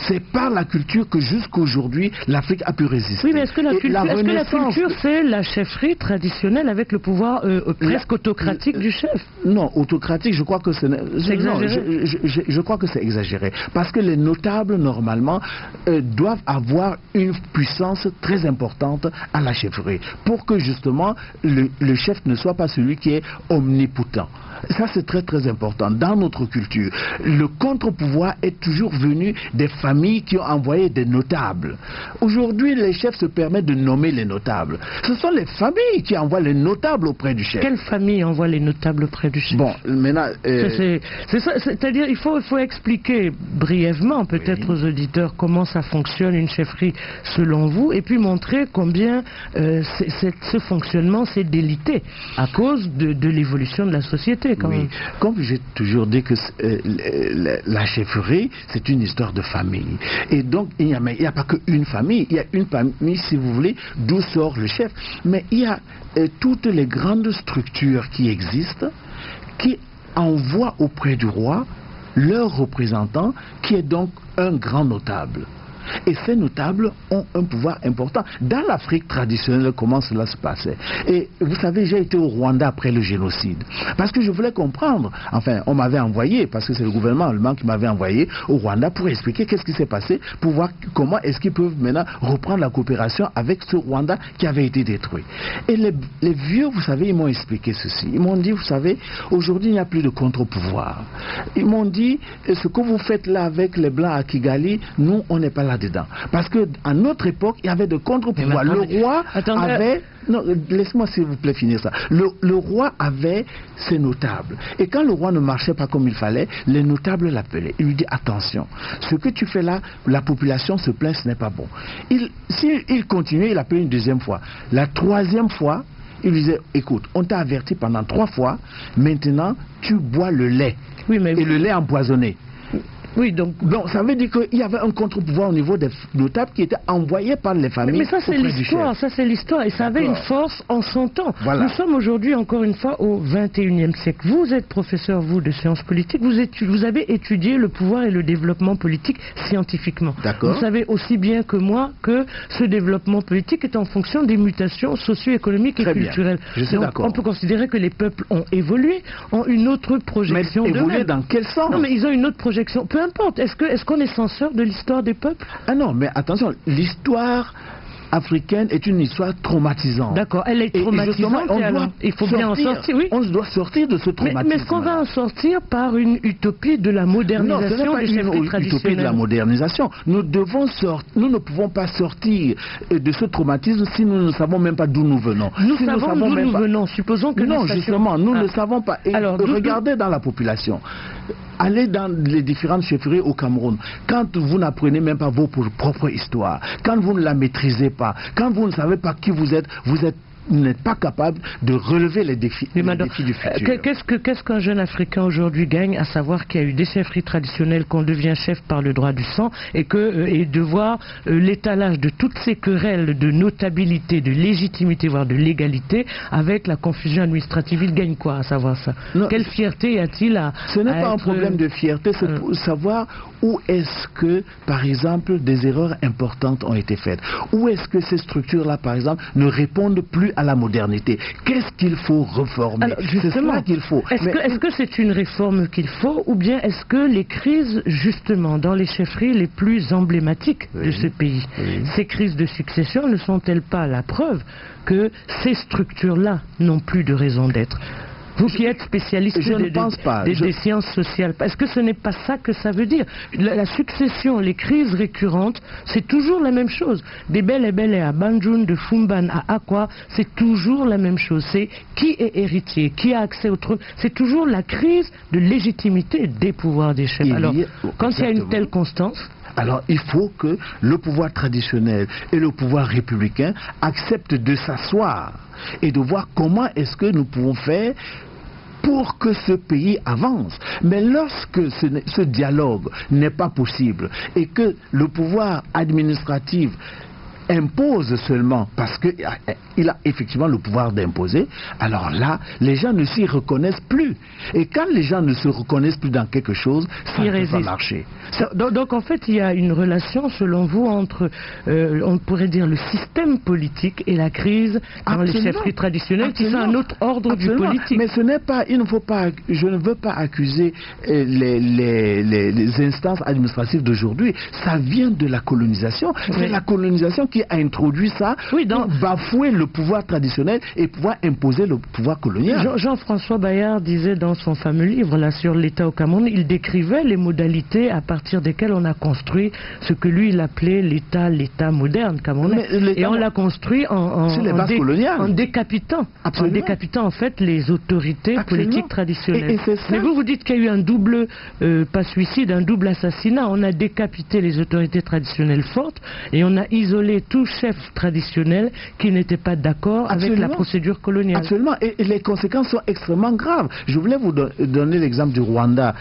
Speaker 2: C'est par la culture que jusqu'aujourd'hui, l'Afrique a pu résister.
Speaker 1: Oui, mais est-ce que la culture, c'est la chefferie traditionnelle avec le pouvoir presque autocratique du chef?
Speaker 2: Non, autocratique, je crois que c'est exagéré. Je crois que c'est exagéré. Parce que les notables, normalement, doivent avoir une puissance très importante à la chefferie. Pour que, justement, le chef ne soit pas celui qui est omnipotent. Ça, c'est très très important. Dans notre culture, le contre-pouvoir est toujours venu des familles qui ont envoyé des notables. Aujourd'hui, les chefs se permettent de nommer les notables. Ce sont les familles qui envoient les notables auprès du chef.
Speaker 1: Quelle famille envoie les notables auprès du chef? Bon,
Speaker 2: maintenant...
Speaker 1: C'est-à-dire, il faut expliquer brièvement, peut-être aux auditeurs, comment ça fonctionne une chefferie selon vous, et puis montrer combien ce fonctionnement s'est délité à cause de l'évolution de la société.
Speaker 2: Oui. Comme j'ai toujours dit que la chefferie, c'est une histoire de famille. Et donc, il n'y a pas qu'une famille. Il y a une famille, si vous voulez, d'où sort le chef. Mais il y a toutes les grandes structures qui existent, qui envoient auprès du roi leur représentant, qui est donc un grand notable. Et ces notables ont un pouvoir important. Dans l'Afrique traditionnelle, comment cela se passait? Et vous savez, j'ai été au Rwanda après le génocide. Parce que je voulais comprendre, enfin, on m'avait envoyé, parce que c'est le gouvernement allemand qui m'avait envoyé au Rwanda pour expliquer qu'est-ce qui s'est passé, pour voir comment est-ce qu'ils peuvent maintenant reprendre la coopération avec ce Rwanda qui avait été détruit. Et les vieux, vous savez, ils m'ont expliqué ceci. Ils m'ont dit, vous savez, aujourd'hui, il n'y a plus de contre-pouvoir. Ils m'ont dit, ce que vous faites là avec les Blancs à Kigali, nous, on n'est pas là-dedans. Parce qu'à notre époque, il y avait de contre-pouvoir. Le roi avait... Non, laisse-moi s'il vous plaît finir ça. Le roi avait ses notables. Et quand le roi ne marchait pas comme il fallait, les notables l'appelaient. Il lui dit, attention, ce que tu fais là, la population se plaint, ce n'est pas bon. S'il continuait, il appelait une deuxième fois. La troisième fois, il lui disait, écoute, on t'a averti pendant 3 fois, maintenant tu bois le lait. Oui, mais et le lait empoisonné. Oui, donc ça veut dire qu'il y avait un contre-pouvoir au niveau des notables qui étaient envoyés par les familles.
Speaker 1: Mais ça c'est l'histoire, et ça avait une force en son temps. Voilà. Nous sommes aujourd'hui encore une fois au XXIe siècle. Vous êtes professeur, vous, de sciences politiques, vous avez étudié le pouvoir et le développement politique scientifiquement. Vous savez aussi bien que moi que ce développement politique est en fonction des mutations socio-économiques et culturelles.
Speaker 2: Je suis d'accord.
Speaker 1: On peut considérer que les peuples ont évolué, ont une autre projection.
Speaker 2: Mais évolué dans quel sens?
Speaker 1: Non, mais ils ont une autre projection. Peu importe. Est-ce qu'on est censeur de l'histoire des peuples?
Speaker 2: Ah non, mais attention, l'histoire africaine est une histoire traumatisante.
Speaker 1: D'accord, elle est traumatisante. Il faut bien en sortir, oui.
Speaker 2: On doit sortir de ce traumatisme.
Speaker 1: Mais est-ce qu'on va en sortir par une utopie de la modernisation des chefferies traditionnelles?
Speaker 2: Une utopie de la modernisation. Nous ne pouvons pas sortir de ce traumatisme si nous ne savons même pas d'où nous venons.
Speaker 1: Nous savons d'où nous venons, supposons que
Speaker 2: non, justement, nous ne savons pas. Et alors, regardez dans la population. Allez dans les différentes chefferies au Cameroun. Quand vous n'apprenez même pas vos propres histoires, quand vous ne la maîtrisez pas, quand vous ne savez pas qui vous n'êtes pas capable de relever les défis, du futur.
Speaker 1: Qu'est-ce qu'un jeune Africain aujourd'hui gagne à savoir qu'il y a eu des chefferies traditionnelles, qu'on devient chef par le droit du sang, et de voir l'étalage de toutes ces querelles de notabilité, de légitimité, voire de légalité, avec la confusion administrative? Il gagne quoi à savoir ça? Quelle fierté y a-t-il à...
Speaker 2: Ce n'est pas un problème de fierté, c'est pour savoir où est-ce que, par exemple, des erreurs importantes ont été faites. Où est-ce que ces structures-là, par exemple, ne répondent plus à la modernité? Qu'est-ce qu'il faut reformer? C'est cela qu'il faut.
Speaker 1: Est-ce que c'est une réforme qu'il faut, ou bien est-ce que les crises, justement, dans les chefferies les plus emblématiques de ce pays, ces crises de succession, ne sont-elles pas la preuve que ces structures-là n'ont plus de raison d'être? Vous qui êtes spécialiste des sciences sociales, est-ce que ce n'est pas ça que ça veut dire? La succession, les crises récurrentes, c'est toujours la même chose. Des Belle à Banjul, de Fumban à Akwa, c'est toujours la même chose. C'est qui est héritier, qui a accès au trône. C'est toujours la crise de légitimité des pouvoirs des chefs. Alors, quand il y a une telle constance...
Speaker 2: Alors, il faut que le pouvoir traditionnel et le pouvoir républicain acceptent de s'asseoir et de voir comment est-ce que nous pouvons faire pour que ce pays avance. Mais lorsque ce dialogue n'est pas possible et que le pouvoir administratif impose seulement parce qu'il a effectivement le pouvoir d'imposer, alors là, les gens ne s'y reconnaissent plus. Et quand les gens ne se reconnaissent plus dans quelque chose, ça ne peut pas marcher.
Speaker 1: Donc en fait, il y a une relation, selon vous, entre, on pourrait dire, le système politique et la crise dans les chefferies traditionnelles, qui sont un autre ordre du politique.
Speaker 2: Mais ce n'est pas, je ne veux pas accuser les instances administratives d'aujourd'hui. Ça vient de la colonisation. C'est la colonisation qui a introduit ça, pour bafouer le pouvoir traditionnel et pouvoir imposer le pouvoir colonial.
Speaker 1: Jean-François Bayard disait dans son fameux livre là, sur l'État au Cameroun, il décrivait les modalités à partir desquelles on a construit ce que lui il appelait l'État moderne camerounais. Et on l'a construit en décapitant. En décapitant en fait les autorités politiques traditionnelles. Mais vous dites qu'il y a eu un double, pas suicide, un double assassinat. On a décapité les autorités traditionnelles fortes et on a isolé tout chef traditionnel qui n'était pas d'accord avec la procédure coloniale.
Speaker 2: Absolument, et les conséquences sont extrêmement graves. Je voulais vous donner l'exemple du Rwanda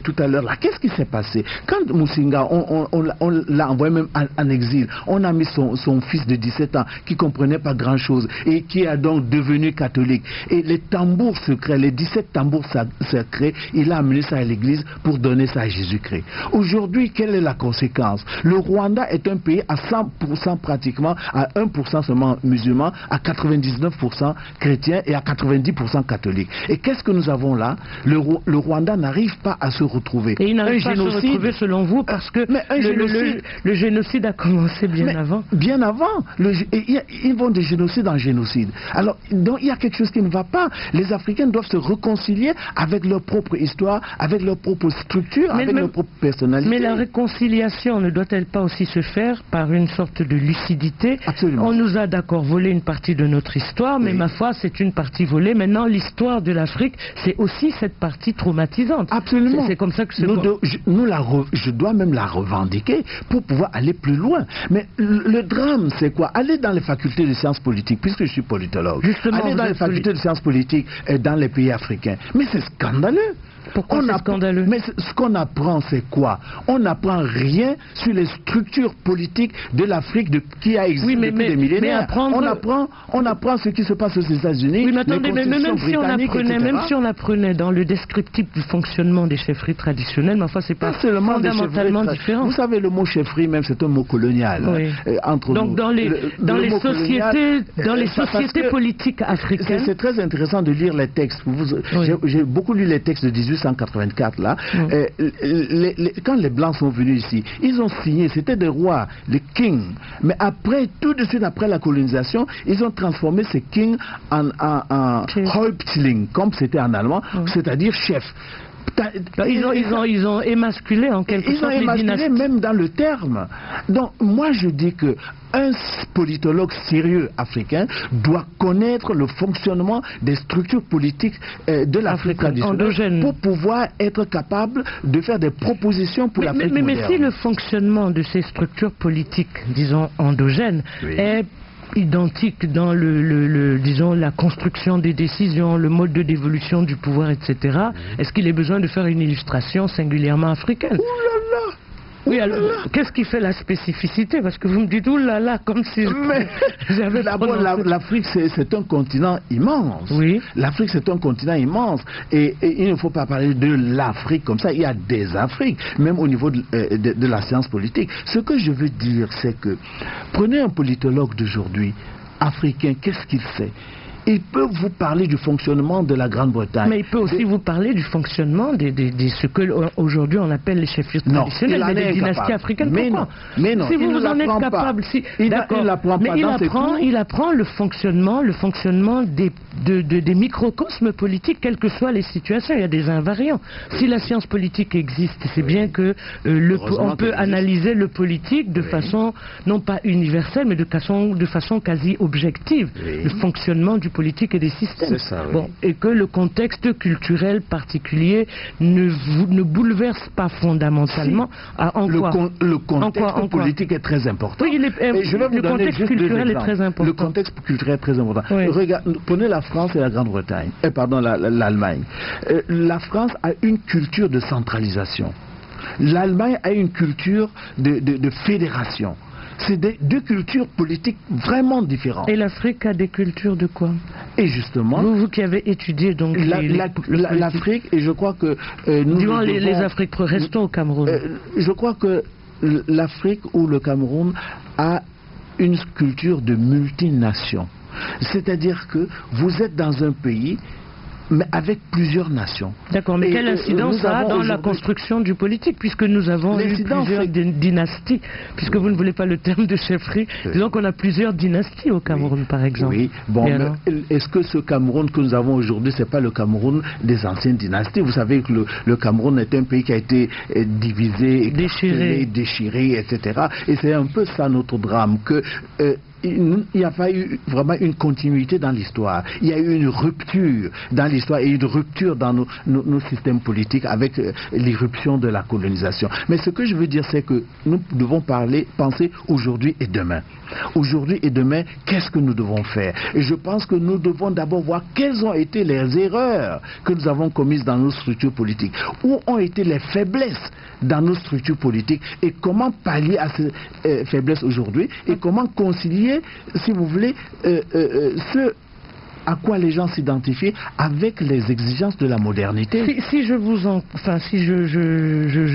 Speaker 2: tout à l'heure. Qu'est-ce qui s'est passé? Quand Musinga, on l'a envoyé même en exil, on a mis son fils de 17 ans qui ne comprenait pas grand-chose et qui a donc devenu catholique. Et les tambours secrets, les 17 tambours secrets, il a amené ça à l'église pour donner ça à Jésus-Christ. Aujourd'hui, quelle est la conséquence? Le Rwanda est un pays à 100% pratiquement, à 1% seulement musulmans, à 99% chrétiens et à 90% catholiques. Et qu'est-ce que nous avons là? Le Rwanda n'arrive pas à se retrouver.
Speaker 1: Et il n'arrive pas à se retrouver selon vous parce que le génocide a commencé bien avant.
Speaker 2: Bien avant. Ils vont de génocide en génocide. Alors, donc, il y a quelque chose qui ne va pas. Les Africains doivent se réconcilier avec leur propre histoire, avec leur propre structure, avec leur propre personnalité.
Speaker 1: Mais la réconciliation ne doit-elle pas aussi se faire par une sorte de lucidité?
Speaker 2: Absolument.
Speaker 1: On nous a d'accord volé une partie de notre histoire, mais ma foi, c'est une partie volée. Maintenant, l'histoire de l'Afrique, c'est aussi cette partie traumatisante.
Speaker 2: Absolument.
Speaker 1: C'est comme ça que
Speaker 2: je dois même la revendiquer pour pouvoir aller plus loin. Mais le drame, c'est quoi? Aller dans les facultés de sciences politiques, puisque je suis politologue.
Speaker 1: Justement,
Speaker 2: aller dans les facultés de sciences politiques dans les pays africains. Mais c'est scandaleux.
Speaker 1: Pourquoi c'est scandaleux?
Speaker 2: Mais ce qu'on apprend, c'est quoi? On n'apprend rien sur les structures politiques de l'Afrique qui a existé depuis des millénaires. On apprend ce qui se passe aux États-Unis.
Speaker 1: Oui, mais attendez, même si on apprenait dans le descriptif du fonctionnement des chefferies traditionnelles, mais enfin, c'est pas fondamentalement différent.
Speaker 2: Vous savez, le mot chefferie, même, c'est un mot colonial.
Speaker 1: Oui.
Speaker 2: Entre
Speaker 1: donc,
Speaker 2: nous.
Speaker 1: dans les sociétés politiques africaines.
Speaker 2: C'est très intéressant de lire les textes. J'ai beaucoup lu les textes de 1884 là. Quand les Blancs sont venus ici, ils ont signé, c'était des rois, les kings. Mais après, tout de suite après la colonisation, ils ont transformé ces kings en Häuptling, comme c'était en allemand, c'est-à-dire chef.
Speaker 1: Ils ont émasculé en quelque sorte les dynasties. Ils ont émasculé
Speaker 2: même dans le terme. Donc moi je dis que un politologue sérieux africain doit connaître le fonctionnement des structures politiques de l'Afrique traditionnelle pour pouvoir être capable de faire des propositions pour l'Afrique moderne.
Speaker 1: Mais si le fonctionnement de ces structures politiques, disons endogènes, est identique dans disons, la construction des décisions, le mode de dévolution du pouvoir, etc. Est-ce qu'il est besoin de faire une illustration singulièrement africaine? Oui, alors, qu'est-ce qui fait la spécificité? Parce que vous me dites, oulala, comme si j'avais...
Speaker 2: D'abord, l'Afrique, c'est un continent immense.
Speaker 1: Oui.
Speaker 2: L'Afrique, c'est un continent immense. Et il ne faut pas parler de l'Afrique comme ça. Il y a des Afriques, même au niveau de la science politique. Ce que je veux dire, c'est que, prenez un politologue d'aujourd'hui, africain, qu'est-ce qu'il fait? Il peut vous parler du fonctionnement de la Grande-Bretagne.
Speaker 1: Mais il peut aussi vous parler du fonctionnement de ce que aujourd'hui on appelle les chefferies traditionnelles, des dynasties africaines.
Speaker 2: Mais non,
Speaker 1: si vous en êtes capable, il apprend le fonctionnement des microcosmes politiques, quelles que soient les situations. Il y a des invariants. Si la science politique existe, c'est bien que on peut analyser le politique de façon non pas universelle, mais de façon quasi objective. Le fonctionnement du politique et des systèmes.
Speaker 2: Ça,
Speaker 1: et que le contexte culturel particulier ne bouleverse pas fondamentalement.
Speaker 2: Le contexte politique est très important.
Speaker 1: Oui, le contexte culturel est très important.
Speaker 2: Le contexte culturel est très important. Oui. Prenez la France et la Grande-Bretagne. L'Allemagne. La France a une culture de centralisation. L'Allemagne a une culture de fédération. C'est deux cultures politiques vraiment différentes.
Speaker 1: Et l'Afrique a des cultures de quoi?
Speaker 2: Et justement...
Speaker 1: Vous qui avez étudié donc
Speaker 2: l'Afrique, et je crois que...
Speaker 1: Disons les Afriques, restons au Cameroun.
Speaker 2: Je crois que l'Afrique ou le Cameroun a une culture de multination. C'est-à-dire que vous êtes dans un pays, mais avec plusieurs nations.
Speaker 1: D'accord, mais quelle incidence ça a dans la construction du politique, puisque nous avons eu plusieurs dynasties, puisque vous ne voulez pas le terme de chefferie, disons qu'on a plusieurs dynasties au Cameroun, par exemple.
Speaker 2: Oui, bon, est-ce que ce Cameroun que nous avons aujourd'hui, c'est pas le Cameroun des anciennes dynasties? Vous savez que le Cameroun est un pays qui a été divisé, déchiré, etc. Et c'est un peu ça notre drame, que il n'y a pas eu vraiment une continuité dans l'histoire. Il y a eu une rupture dans l'histoire et une rupture dans nos systèmes politiques avec l'irruption de la colonisation. Mais ce que je veux dire, c'est que nous devons penser aujourd'hui et demain. Aujourd'hui et demain, qu'est-ce que nous devons faire? Et je pense que nous devons d'abord voir quelles ont été les erreurs que nous avons commises dans nos structures politiques. Où ont été les faiblesses dans nos structures politiques et comment pallier à ces faiblesses aujourd'hui et comment concilier, si vous voulez, ce à quoi les gens s'identifient avec les exigences de la modernité.
Speaker 1: Si je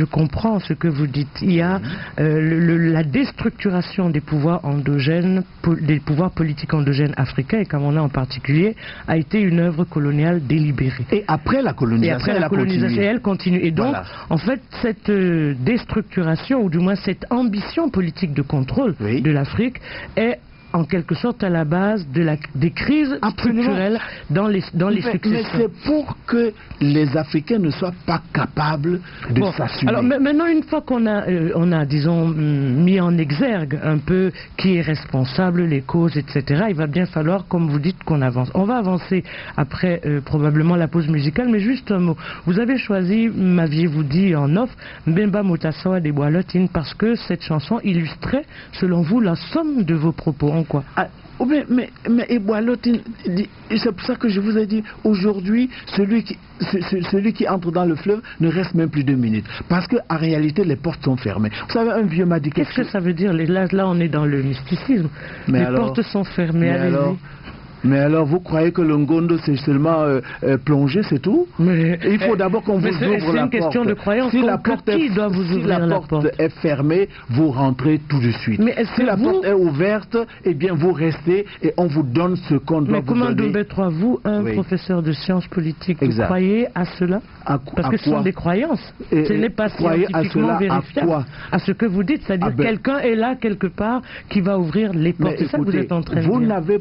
Speaker 1: comprends ce que vous dites, il y a la déstructuration des pouvoirs endogènes, des pouvoirs politiques endogènes africains, et Camona en particulier, a été une œuvre coloniale délibérée.
Speaker 2: Et après la colonisation,
Speaker 1: elle continue. Et donc, voilà. En fait, cette déstructuration, ou du moins cette ambition politique de contrôle de l'Afrique est en quelque sorte à la base des crises structurelles dans les successions.
Speaker 2: Mais c'est pour que les Africains ne soient pas capables de s'assumer.
Speaker 1: Alors maintenant, une fois qu'on a, disons, mis en exergue un peu qui est responsable, les causes, etc., il va bien falloir, comme vous dites, qu'on avance. On va avancer après probablement la pause musicale, mais juste un mot. Vous avez choisi, m'aviez-vous dit en off, Mbemba Moutasawa des Boalotine, parce que cette chanson illustrait, selon vous, la somme de vos propos. Quoi.
Speaker 2: Mais Boalotine, c'est pour ça que je vous ai dit, aujourd'hui, celui qui entre dans le fleuve ne reste même plus 2 minutes. Parce qu'en réalité, les portes sont fermées. Vous savez, un vieux m'a dit quelque chose.
Speaker 1: Qu'est-ce que ça veut dire? Là, on est dans le mysticisme. Les portes sont fermées, allez-y.
Speaker 2: Mais alors, vous croyez que le Ngondo, c'est seulement plonger, c'est tout? Il faut d'abord qu'on vous ouvre la porte.
Speaker 1: C'est une question de croyance.
Speaker 2: Si la porte est fermée, vous rentrez tout de suite. Si la porte est ouverte, eh bien, vous restez et on vous donne ce qu'on doit vous donner.
Speaker 1: Mais comment Doumbé, vous, professeur de sciences politiques, vous croyez à cela? Parce que ce sont des croyances. Ce n'est pas scientifiquement vérifiable. À ce que vous dites, c'est-à-dire quelqu'un est là quelque part qui va ouvrir les portes. C'est ça que vous êtes en train de dire.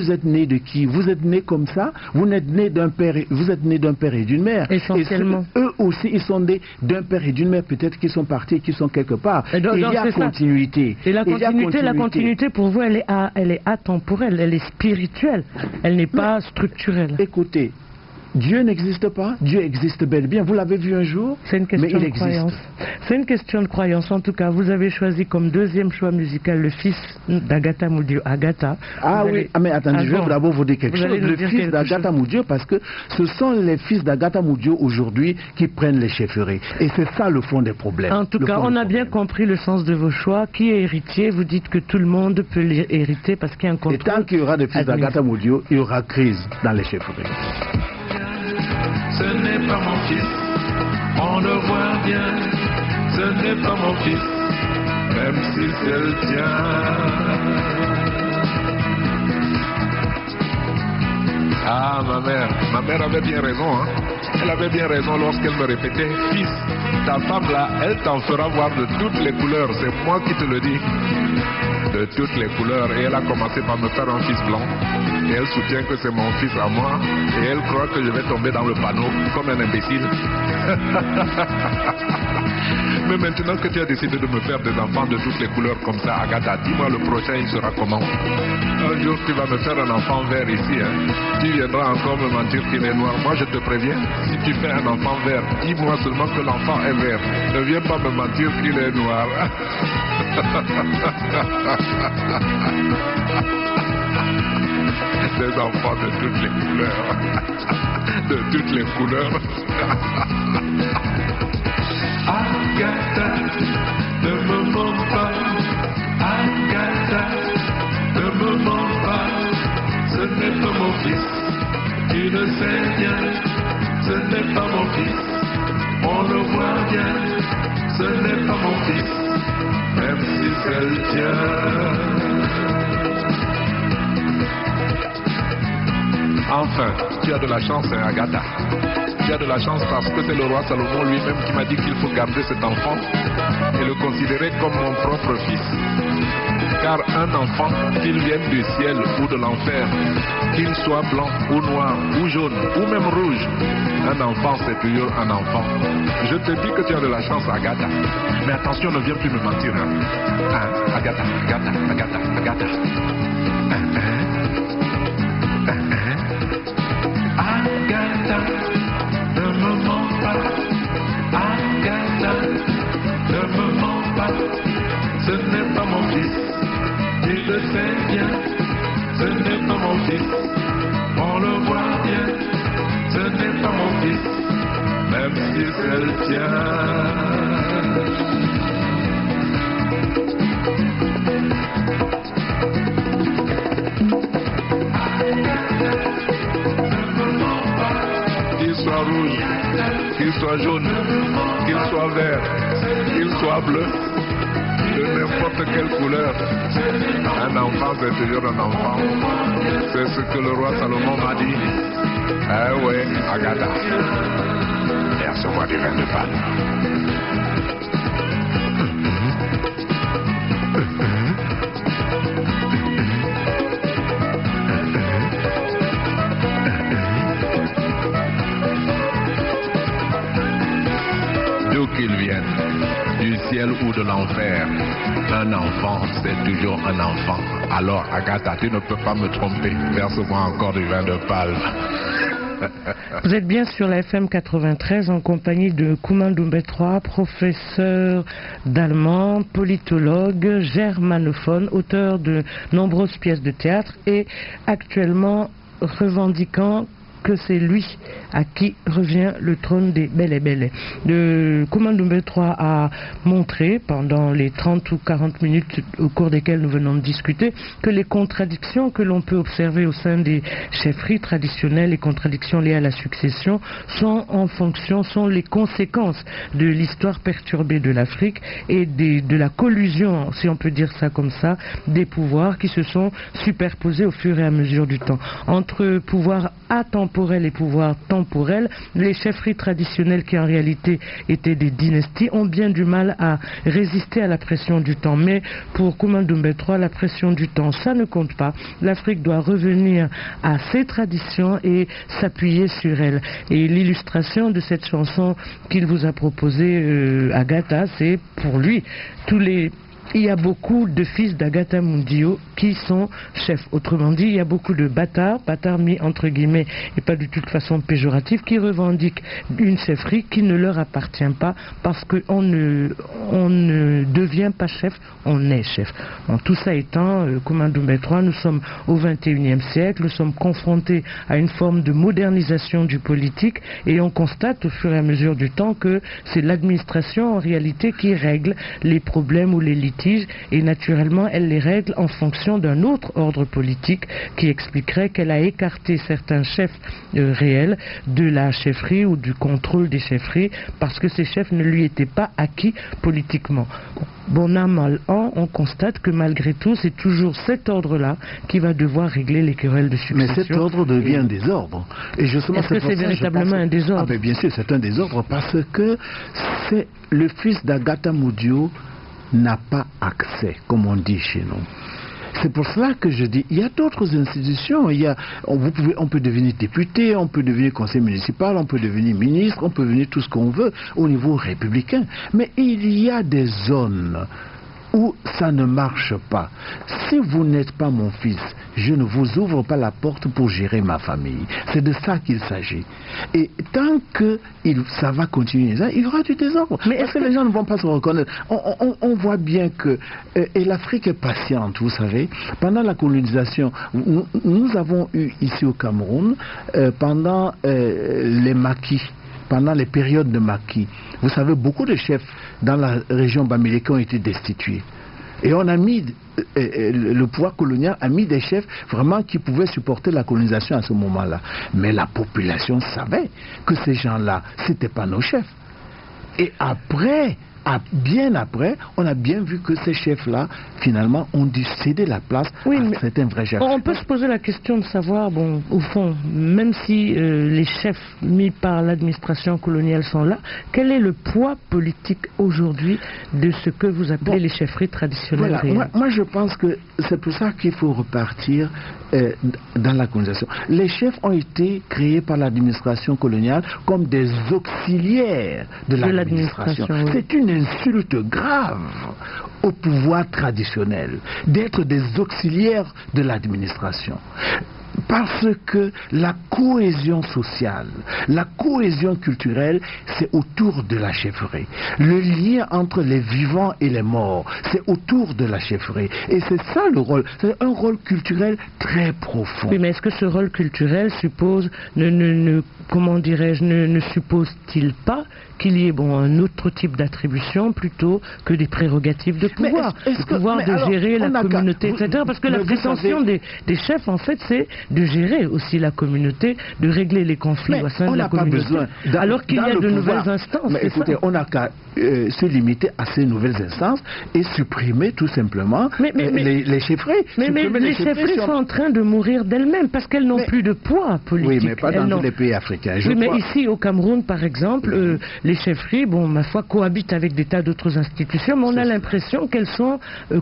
Speaker 2: Vous êtes né de qui? Vous êtes né comme ça? Vous êtes né d'un père et d'une mère.
Speaker 1: Essentiellement.
Speaker 2: Et eux aussi, ils sont nés d'un père et d'une mère. Peut-être qu'ils sont partis et qu'ils sont quelque part. Et il y a continuité.
Speaker 1: Et la continuité pour vous, elle est atemporelle, elle est spirituelle. Elle n'est pas structurelle.
Speaker 2: Écoutez, Dieu n'existe pas, Dieu existe bel et bien. Vous l'avez vu un jour,
Speaker 1: c'est une question de croyance. C'est une question de croyance. En tout cas, vous avez choisi comme deuxième choix musical le fils d'Agatha Moudio, Agatha.
Speaker 2: Mais attendez, je vais d'abord vous dire quelque chose. Le fils d'Agatha Moudio, parce que ce sont les fils d'Agatha Moudio aujourd'hui qui prennent les chefferies. Et c'est ça le fond des problèmes.
Speaker 1: En tout cas, on a bien compris le sens de vos choix. Qui est héritier? Vous dites que tout le monde peut hériter parce qu'il y a un contrôle.
Speaker 2: Et tant qu'il y aura des fils d'Agatha Moudio, il y aura crise dans les chefferies.
Speaker 3: Ce n'est pas mon fils, on le voit bien, ce n'est pas mon fils, même si c'est le tien. Ah, ma mère avait bien raison, hein. Elle avait bien raison lorsqu'elle me répétait, fils, ta femme là, elle t'en fera voir de toutes les couleurs, c'est moi qui te le dis. De toutes les couleurs, et elle a commencé par me faire un fils blanc et elle soutient que c'est mon fils à moi et elle croit que je vais tomber dans le panneau comme un imbécile. Mais maintenant que tu as décidé de me faire des enfants de toutes les couleurs comme ça, Agatha, dis-moi le prochain il sera comment? Un jour tu vas me faire un enfant vert ici, hein. Tu viendras encore me mentir qu'il est noir. Moi je te préviens, si tu fais un enfant vert, dis-moi seulement que l'enfant est vert. Ne viens pas me mentir qu'il est noir. Des enfants de toutes les couleurs. De toutes les couleurs. Agatha, ne me mens pas. Agatha, ne me mens pas. Ce n'est pas mon fils. Tu le sais bien. Ce n'est pas mon fils. On le voit bien. Ce n'est pas mon fils. Même si c'est le tien. Enfin, tu as de la chance, hein, Agatha. Tu as de la chance parce que c'est le roi Salomon lui-même qui m'a dit qu'il faut garder cet enfant et le considérer comme mon propre fils. Car un enfant, qu'il vienne du ciel ou de l'enfer, qu'il soit blanc ou noir ou jaune ou même rouge, un enfant c'est toujours un enfant. Je te dis que tu as de la chance, Agatha. Mais attention, ne viens plus me mentir. Hein, Agatha, Agatha, Agatha, Agatha. Agatha, ne me mens pas. Agatha, ne me mens pas. Ce n'est pas mon fils, tu le sais bien. Ce n'est pas mon fils, on le voit bien. Ce n'est pas mon fils, même si c'est le tien. Qu'il soit rouge, qu'il soit jaune, qu'il soit vert, qu'il soit bleu, de n'importe quelle couleur. Un enfant, c'est toujours un enfant. C'est ce que le roi Salomon m'a dit. Ah ouais, Agatha. Et à ce roi du vin de Pâques. D'où qu'il vienne, du ciel ou de l'enfer, un enfant, c'est toujours un enfant. Alors, Agatha, tu ne peux pas me tromper. Verse-moi encore du vin de palme.
Speaker 1: Vous êtes bien sur la FM 93 en compagnie de Kouma Ndoumbe 3, professeur d'allemand, politologue, germanophone, auteur de nombreuses pièces de théâtre et actuellement revendiquant que c'est lui à qui revient le trône des Bel et Bel. Kouma Ndoumbe 3 a montré pendant les 30 ou 40 minutes au cours desquelles nous venons de discuter que les contradictions que l'on peut observer au sein des chefferies traditionnelles, les contradictions liées à la succession, sont les conséquences de l'histoire perturbée de l'Afrique et de la collusion, si on peut dire ça comme ça, des pouvoirs qui se sont superposés au fur et à mesure du temps. Entre pouvoir atemporel et pouvoir temporel, les chefferies traditionnelles qui en réalité étaient des dynasties ont bien du mal à résister à la pression du temps. Mais pour Kouma Ndoumbe 3, la pression du temps, ça ne compte pas. L'Afrique doit revenir à ses traditions et s'appuyer sur elles. Et l'illustration de cette chanson qu'il vous a proposée, Agatha, c'est pour lui. Il y a beaucoup de fils d'Agatha Mundio qui sont chefs. Autrement dit, il y a beaucoup de bâtards mis entre guillemets et pas de toute façon péjorative, qui revendiquent une chefferie qui ne leur appartient pas parce qu'on ne devient pas chef, on est chef. Bon, tout ça étant, Kouma Ndoumbe 3, nous sommes au XXIe siècle, nous sommes confrontés à une forme de modernisation du politique et on constate au fur et à mesure du temps que c'est l'administration en réalité qui règle les problèmes ou les litiges. Et naturellement, elle les règle en fonction d'un autre ordre politique qui expliquerait qu'elle a écarté certains chefs réels de la chefferie ou du contrôle des chefferies parce que ces chefs ne lui étaient pas acquis politiquement. Bon an, mal an, on constate que malgré tout, c'est toujours cet ordre-là qui va devoir régler les querelles de succession.
Speaker 2: Mais cet ordre devient un désordre. Et justement,
Speaker 1: est-ce que c'est véritablement un désordre?
Speaker 2: Ah, bien sûr, c'est un désordre parce que c'est le fils d'Agatha Mundio n'a pas accès, comme on dit chez nous. C'est pour cela que je dis, il y a d'autres institutions. On peut devenir député, on peut devenir conseiller municipal, on peut devenir ministre, on peut devenir tout ce qu'on veut au niveau républicain. Mais il y a des zones où ça ne marche pas. Si vous n'êtes pas mon fils, je ne vous ouvre pas la porte pour gérer ma famille. C'est de ça qu'il s'agit. Et tant que ça va continuer, il y aura du désordre. Mais est-ce que les gens ne vont pas se reconnaître? On voit bien que... et l'Afrique est patiente, vous savez. Pendant la colonisation, nous avons eu ici au Cameroun, pendant les maquis, pendant les périodes de maquis, vous savez, beaucoup de chefs dans la région Bamileke ont été destitués. Et on a mis, le pouvoir colonial a mis des chefs vraiment qui pouvaient supporter la colonisation à ce moment-là. Mais la population savait que ces gens-là, ce n'étaient pas nos chefs. Et après, bien après, on a bien vu que ces chefs-là, finalement, ont dû céder la place à certains vrais chefs.
Speaker 1: On peut se poser la question de savoir, bon, au fond, même si les chefs mis par l'administration coloniale sont là, quel est le poids politique aujourd'hui de ce que vous appelez les chefferies traditionnelles réelles?
Speaker 2: Moi, je pense que c'est pour ça qu'il faut repartir dans la colonisation. Les chefs ont été créés par l'administration coloniale comme des auxiliaires de l'administration.
Speaker 1: Oui.
Speaker 2: C'est une insulte grave au pouvoir traditionnel d'être des auxiliaires de l'administration. Parce que la cohésion sociale, la cohésion culturelle, c'est autour de la chefferie. Le lien entre les vivants et les morts, c'est autour de la chefferie. Et c'est ça le rôle. C'est un rôle culturel très profond.
Speaker 1: Oui, mais est-ce que ce rôle culturel suppose, comment dirais-je, ne suppose-t-il pas qu'il y ait un autre type d'attribution plutôt que des prérogatives de pouvoir, le pouvoir de gérer la communauté, etc. Parce que la prétention des chefs, en fait, c'est de gérer aussi la communauté, de régler les conflits au sein de la communauté. Alors qu'il y a de nouvelles instances.
Speaker 2: Mais écoutez, on n'a qu'à se limiter à ces nouvelles instances et supprimer tout simplement les chefferies.
Speaker 1: Mais les chefferies sont en train de mourir d'elles-mêmes parce qu'elles n'ont plus de poids politique.
Speaker 2: Oui, mais pas dans tous les pays africains.
Speaker 1: Mais ici, au Cameroun, par exemple, les chefferies, ma foi, cohabitent avec des tas d'autres institutions, mais on a l'impression qu'elles sont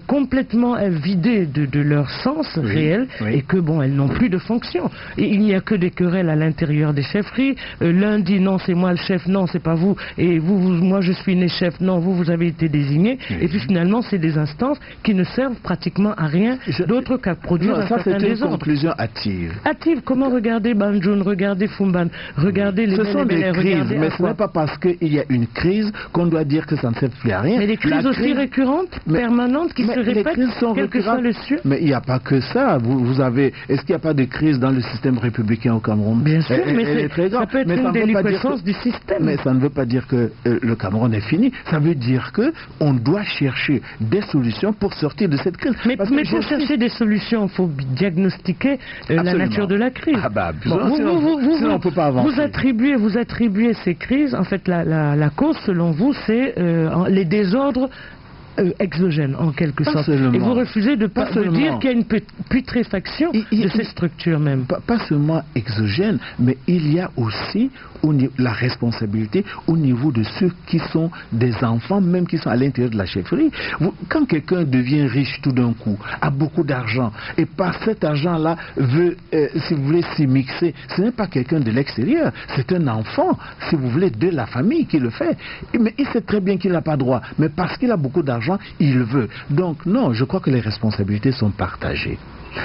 Speaker 1: complètement vidées de leur sens réel et que, elles n'ont plus de fonction. Et il n'y a que des querelles à l'intérieur des chefferies. L'un dit non, c'est moi le chef, non, c'est pas vous, et moi je suis né chef, non, vous avez été désigné. Et puis finalement, c'est des instances qui ne servent pratiquement à rien d'autre qu'à produire un certain désordre.
Speaker 2: Ça, c'est une conclusion hâtive.
Speaker 1: Hâtive, comment regarder Banjoun, regarder Fumban, regarder les
Speaker 2: Ce sont des crises, mais ce n'est pas parce qu'il y a une crise qu'on doit dire que ça ne sert plus à rien.
Speaker 1: Mais des crises aussi récurrentes, permanentes, qui se répètent, quel que soit le sujet.
Speaker 2: Mais il n'y a pas que ça. Est-ce qu'il n'y a pas de crise dans le système républicain au Cameroun?
Speaker 1: Bien sûr, mais ça peut être une déliquescence du système.
Speaker 2: Mais ça ne veut pas dire que le Cameroun est fini. Ça veut dire qu'on doit chercher des solutions pour sortir de cette crise.
Speaker 1: Mais pour chercher des solutions, il faut diagnostiquer la nature de la crise.
Speaker 2: Sinon on ne peut pas avancer.
Speaker 1: Vous attribuez ces crises, en fait, la cause, selon vous, c'est les désordres exogènes, en quelque sorte. Et vous refusez de dire qu'il y a une putréfaction de ces structures même.
Speaker 2: Pas seulement exogènes, mais il y a aussi la responsabilité au niveau de ceux qui sont des enfants, même qui sont à l'intérieur de la chefferie. Quand quelqu'un devient riche tout d'un coup, a beaucoup d'argent, et par cet argent-là veut, si vous voulez, s'y mixer, ce n'est pas quelqu'un de l'extérieur, c'est un enfant, si vous voulez, de la famille qui le fait. Mais il sait très bien qu'il n'a pas droit, mais parce qu'il a beaucoup d'argent, il le veut. Donc non, je crois que les responsabilités sont partagées.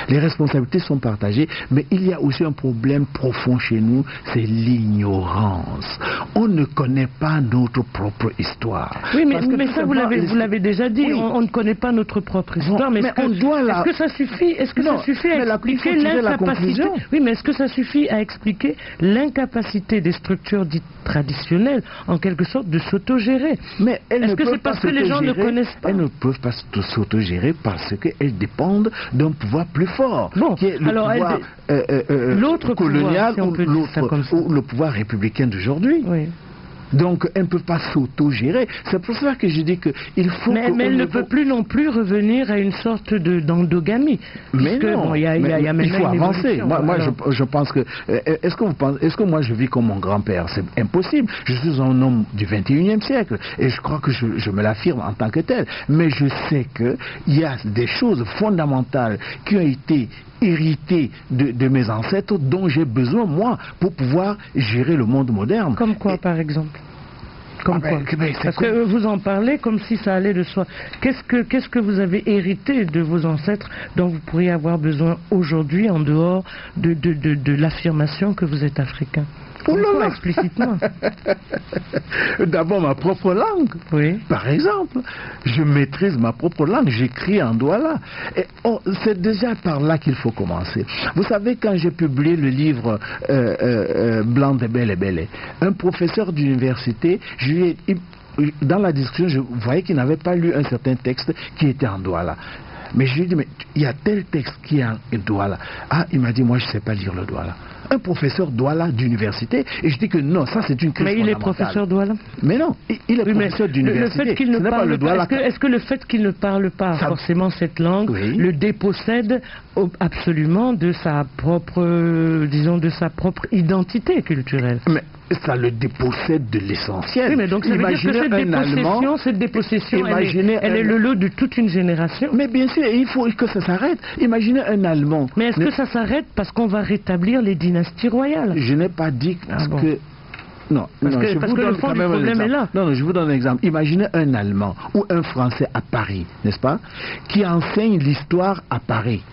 Speaker 2: Les responsabilités sont partagées, mais il y a aussi un problème profond chez nous, c'est l'ignorance. On ne connaît pas notre propre histoire.
Speaker 1: Oui, mais ça, vous l'avez déjà dit, oui. On ne connaît pas notre propre histoire, mais est-ce que ça suffit à expliquer l'incapacité? Oui, mais est-ce que ça suffit à expliquer l'incapacité des structures dites traditionnelles, en quelque sorte, de s'autogérer?
Speaker 2: Mais est-ce que
Speaker 1: c'est parce que les gens ne connaissent pas?
Speaker 2: Elles ne peuvent pas s'autogérer parce qu'elles dépendent d'un pouvoir plus fort, qui est le pouvoir
Speaker 1: l'autre
Speaker 2: colonial
Speaker 1: pouvoir, si
Speaker 2: ou le pouvoir républicain d'aujourd'hui.
Speaker 1: Oui.
Speaker 2: Donc, elle ne peut pas s'auto-gérer. C'est pour ça que je dis qu'il faut...
Speaker 1: Mais elle ne peut plus non plus revenir à une sorte d'endogamie.
Speaker 2: Mais non, il faut avancer. Moi, je pense que... Est-ce que moi, je vis comme mon grand-père? C'est impossible. Je suis un homme du 21e siècle. Et je crois que je me l'affirme en tant que tel. Mais je sais qu'il y a des choses fondamentales qui ont été hérité de mes ancêtres dont j'ai besoin, moi, pour pouvoir gérer le monde moderne.
Speaker 1: Comme quoi, par exemple? Comme quoi? Parce que vous en parlez comme si ça allait de soi. Qu'est-ce que vous avez hérité de vos ancêtres dont vous pourriez avoir besoin aujourd'hui en dehors de l'affirmation que vous êtes africain? Explicitement.
Speaker 2: D'abord ma propre langue.
Speaker 1: Oui.
Speaker 2: Par exemple, je maîtrise ma propre langue, j'écris en douala. Et c'est déjà par là qu'il faut commencer. Vous savez, quand j'ai publié le livre Blanc de Belle et Belle, un professeur d'université, dans la discussion, je voyais qu'il n'avait pas lu un certain texte qui était en douala. Mais je lui ai dit, mais il y a tel texte qui est en douala. Ah, il m'a dit, moi je ne sais pas lire le douala. un professeur Douala d'université. Et je dis que non, ça c'est une crise
Speaker 1: Mais il est
Speaker 2: fondamentale.
Speaker 1: professeur Douala.
Speaker 2: Mais non, il est
Speaker 1: Oui, mais
Speaker 2: professeur d'université.
Speaker 1: Le fait qu'il ne
Speaker 2: Ce n'est pas
Speaker 1: parle
Speaker 2: le
Speaker 1: pas,
Speaker 2: Douala.
Speaker 1: est-ce que le fait qu'il ne parle pas
Speaker 2: Ça-
Speaker 1: forcément cette langue
Speaker 2: Oui.
Speaker 1: le dépossède absolument de sa propre, disons, de sa propre identité culturelle?
Speaker 2: Mais ça le dépossède de l'essentiel.
Speaker 1: Oui, mais donc ça veut dire que cette dépossession, elle est le lot de toute une génération.
Speaker 2: Mais bien sûr, il faut que ça s'arrête. Imaginez un Allemand.
Speaker 1: Mais est-ce que ça s'arrête parce qu'on va rétablir les dynasties royales?
Speaker 2: Je n'ai pas dit
Speaker 1: bon.
Speaker 2: que... Non,
Speaker 1: Parce
Speaker 2: non,
Speaker 1: que-
Speaker 2: je
Speaker 1: parce
Speaker 2: vous
Speaker 1: que le
Speaker 2: donne
Speaker 1: fond
Speaker 2: quand
Speaker 1: du
Speaker 2: même un
Speaker 1: problème
Speaker 2: exemple.
Speaker 1: est là.
Speaker 2: Non, non, je vous donne un exemple. Imaginez un Allemand ou un Français à Paris, n'est-ce pas, qui enseigne l'histoire à Paris.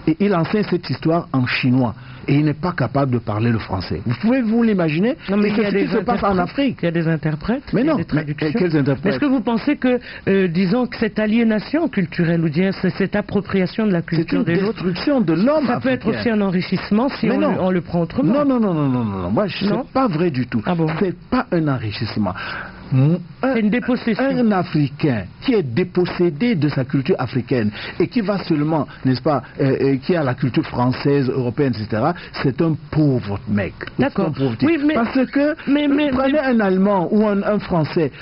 Speaker 2: Et il enseigne cette histoire en chinois. Et il n'est pas capable de parler le français. Vous pouvez vous l'imaginer?
Speaker 1: Non, mais
Speaker 2: Et
Speaker 1: il y
Speaker 2: c'est
Speaker 1: a
Speaker 2: ce qui
Speaker 1: des
Speaker 2: se passe en Afrique.
Speaker 1: Il y a des interprètes,
Speaker 2: Mais
Speaker 1: il y a
Speaker 2: non,
Speaker 1: des traductions.
Speaker 2: mais quels interprètes?
Speaker 1: Est-ce que vous pensez que, disons, que cette aliénation culturelle, ou bien cette appropriation de la
Speaker 2: C'est
Speaker 1: culture
Speaker 2: une
Speaker 1: des autres,
Speaker 2: destruction de l'homme
Speaker 1: ça peut être
Speaker 2: africain.
Speaker 1: aussi un enrichissement si
Speaker 2: Mais non.
Speaker 1: on le prend autrement?
Speaker 2: Non, non, non, non, non, non, non. Moi, c'est
Speaker 1: Non?
Speaker 2: pas vrai du tout.
Speaker 1: Ah bon?
Speaker 2: C'est pas un enrichissement.
Speaker 1: C'est une dépossession.
Speaker 2: Un Africain qui est dépossédé de sa culture africaine et qui va seulement, n'est-ce pas, qui a la culture française, européenne, etc., c'est un pauvre mec.
Speaker 1: D'accord.
Speaker 2: C'est un pauvre type.
Speaker 1: Oui, mais-
Speaker 2: Parce que, prenez un Allemand ou un Français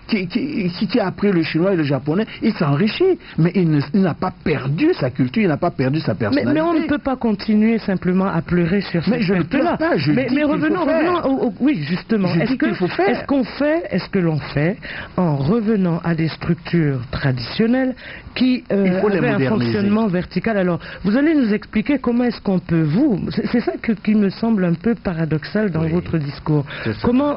Speaker 2: qui a appris le chinois et le japonais, il s'enrichit, mais il n'a pas perdu sa culture, il n'a pas perdu sa personnalité.
Speaker 1: Mais on ne peut pas continuer simplement à pleurer sur
Speaker 2: Mais
Speaker 1: cette
Speaker 2: je ne
Speaker 1: perte-là.
Speaker 2: pleure pas, je dis qu'il faut
Speaker 1: revenons
Speaker 2: faire.
Speaker 1: oui, justement.
Speaker 2: Je dis qu'il faut faire.
Speaker 1: Est-ce que l'on fait en revenant à des structures traditionnelles qui
Speaker 2: Il faut les
Speaker 1: avaient un
Speaker 2: moderniser.
Speaker 1: fonctionnement vertical? Alors, vous allez nous expliquer comment est-ce qu'on peut, c'est ça qui me semble un peu paradoxal dans
Speaker 2: Oui.
Speaker 1: votre discours.
Speaker 2: C'est ça.
Speaker 1: Comment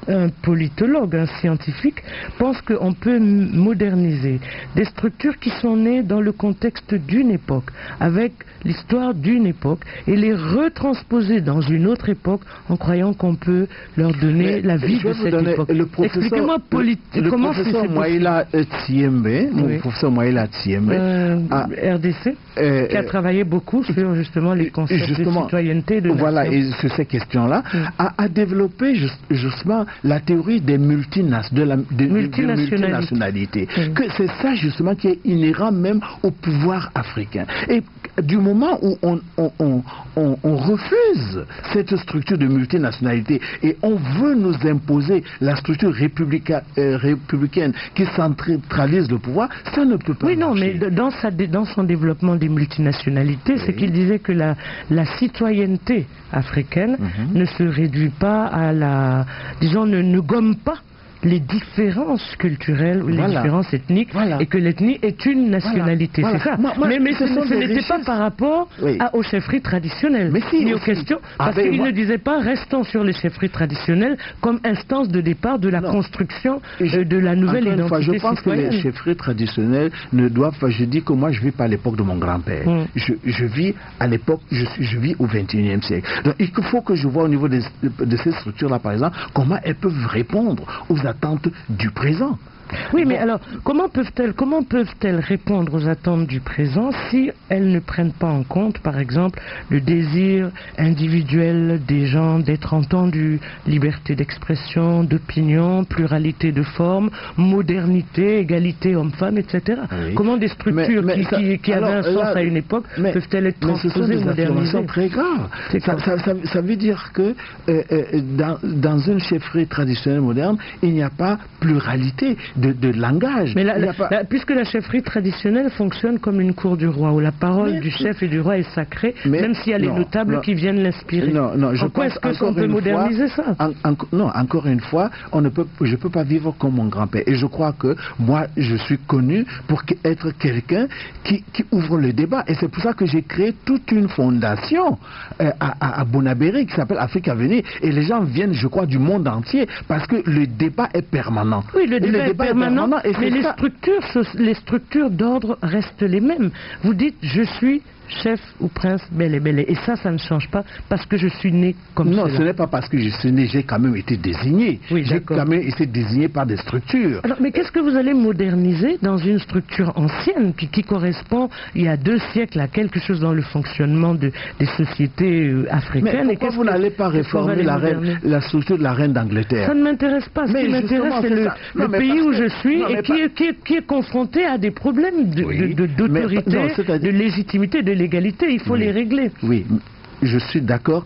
Speaker 1: un politologue, un scientifique, pense qu'on peut moderniser des structures qui sont nées dans le contexte d'une époque, avec l'histoire d'une époque, et les retransposer dans une autre époque en croyant qu'on peut leur donner la vie de cette époque. Expliquez-moi
Speaker 2: Le
Speaker 1: comment c'est
Speaker 2: professeur
Speaker 1: possible.
Speaker 2: Moïla Thiembe,
Speaker 1: Oui.
Speaker 2: le professeur Moïla Thiembe,
Speaker 1: RDC, qui a travaillé beaucoup sur justement les concepts
Speaker 2: justement,
Speaker 1: de citoyenneté et de
Speaker 2: voilà,
Speaker 1: nation.
Speaker 2: et sur ces questions-là, a développé justement la théorie des multinationalités. Que c'est ça justement qui est inhérent même au pouvoir africain. Et du moment où on refuse cette structure de multinationalité et on veut nous imposer la structure républicaine qui centralise le pouvoir, ça ne peut pas
Speaker 1: Oui, non,
Speaker 2: marcher.
Speaker 1: mais dans son développement des multinationalités, c'est qu'il disait que la citoyenneté africaine ne se réduit pas à disons, ne gomme pas les différences culturelles ou les différences ethniques, et que l'ethnie est une nationalité,
Speaker 2: Voilà.
Speaker 1: c'est ça.
Speaker 2: Moi,
Speaker 1: mais
Speaker 2: ce sont
Speaker 1: ce
Speaker 2: des
Speaker 1: n'était pas
Speaker 2: richesses.
Speaker 1: par rapport aux chefferies traditionnelles,
Speaker 2: Mais si,
Speaker 1: ni aux
Speaker 2: aussi.
Speaker 1: questions, parce qu'il ne disait pas restons sur les chefferies traditionnelles comme instance de départ de la construction de la nouvelle
Speaker 2: Encore une
Speaker 1: identité
Speaker 2: fois, je pense
Speaker 1: citoyenne.
Speaker 2: que les chefferies traditionnelles ne doivent pas. Je dis que moi, je vis pas à l'époque de mon grand-père. Je vis à l'époque, je vis au XXIe siècle. Donc, il faut que je vois au niveau de ces structures-là, par exemple, comment elles peuvent répondre aux attentes du présent.
Speaker 1: Oui, mais alors, comment peuvent-elles répondre aux attentes du présent si elles ne prennent pas en compte, par exemple, le désir individuel des gens d'être entendus, liberté d'expression, d'opinion, pluralité de formes, modernité, égalité homme-femme, etc.
Speaker 2: Oui.
Speaker 1: Comment des structures qui avaient un sens à une époque peuvent-elles être transposées ou modernisées?
Speaker 2: Ce sont très graves. Ça veut dire que dans une chefferie traditionnelle moderne, il n'y a pas pluralité de langage.
Speaker 1: Mais puisque la chefferie traditionnelle fonctionne comme une cour du roi, où la parole du chef et du roi est sacrée, même s'il y a les notables qui viennent l'inspirer. Pourquoi est-ce qu'on peut moderniser ça?
Speaker 2: Non, encore une fois, je ne peux pas vivre comme mon grand-père. Et je crois que moi, je suis connu pour être quelqu'un qui ouvre le débat. Et c'est pour ça que j'ai créé toute une fondation à Bonabéry qui s'appelle Afrique à venir. Et les gens viennent, je crois, du monde entier parce que le débat est permanent.
Speaker 1: Oui, le débat est permanent. Mais les structures d'ordre restent les mêmes. Vous dites, je suis chef ou prince Bélé Bélé. Et ça ne change pas parce que je suis né comme ça.
Speaker 2: Non, ce n'est pas parce que je suis né, j'ai quand même été désigné.
Speaker 1: Oui,
Speaker 2: j'ai quand même été désigné par des structures.
Speaker 1: Alors, mais qu'est-ce que vous allez moderniser dans une structure ancienne qui correspond, il y a 2 siècles, à quelque chose dans le fonctionnement des sociétés africaines?
Speaker 2: Mais pourquoi vous n'allez pas réformer la structure de la reine d'Angleterre?
Speaker 1: Ça ne m'intéresse pas. Ce qui m'intéresse, c'est le pays où je suis et qui est confronté à des problèmes d'autorité, de légitimité, de l'égalité, il faut les régler.
Speaker 2: Oui, je suis d'accord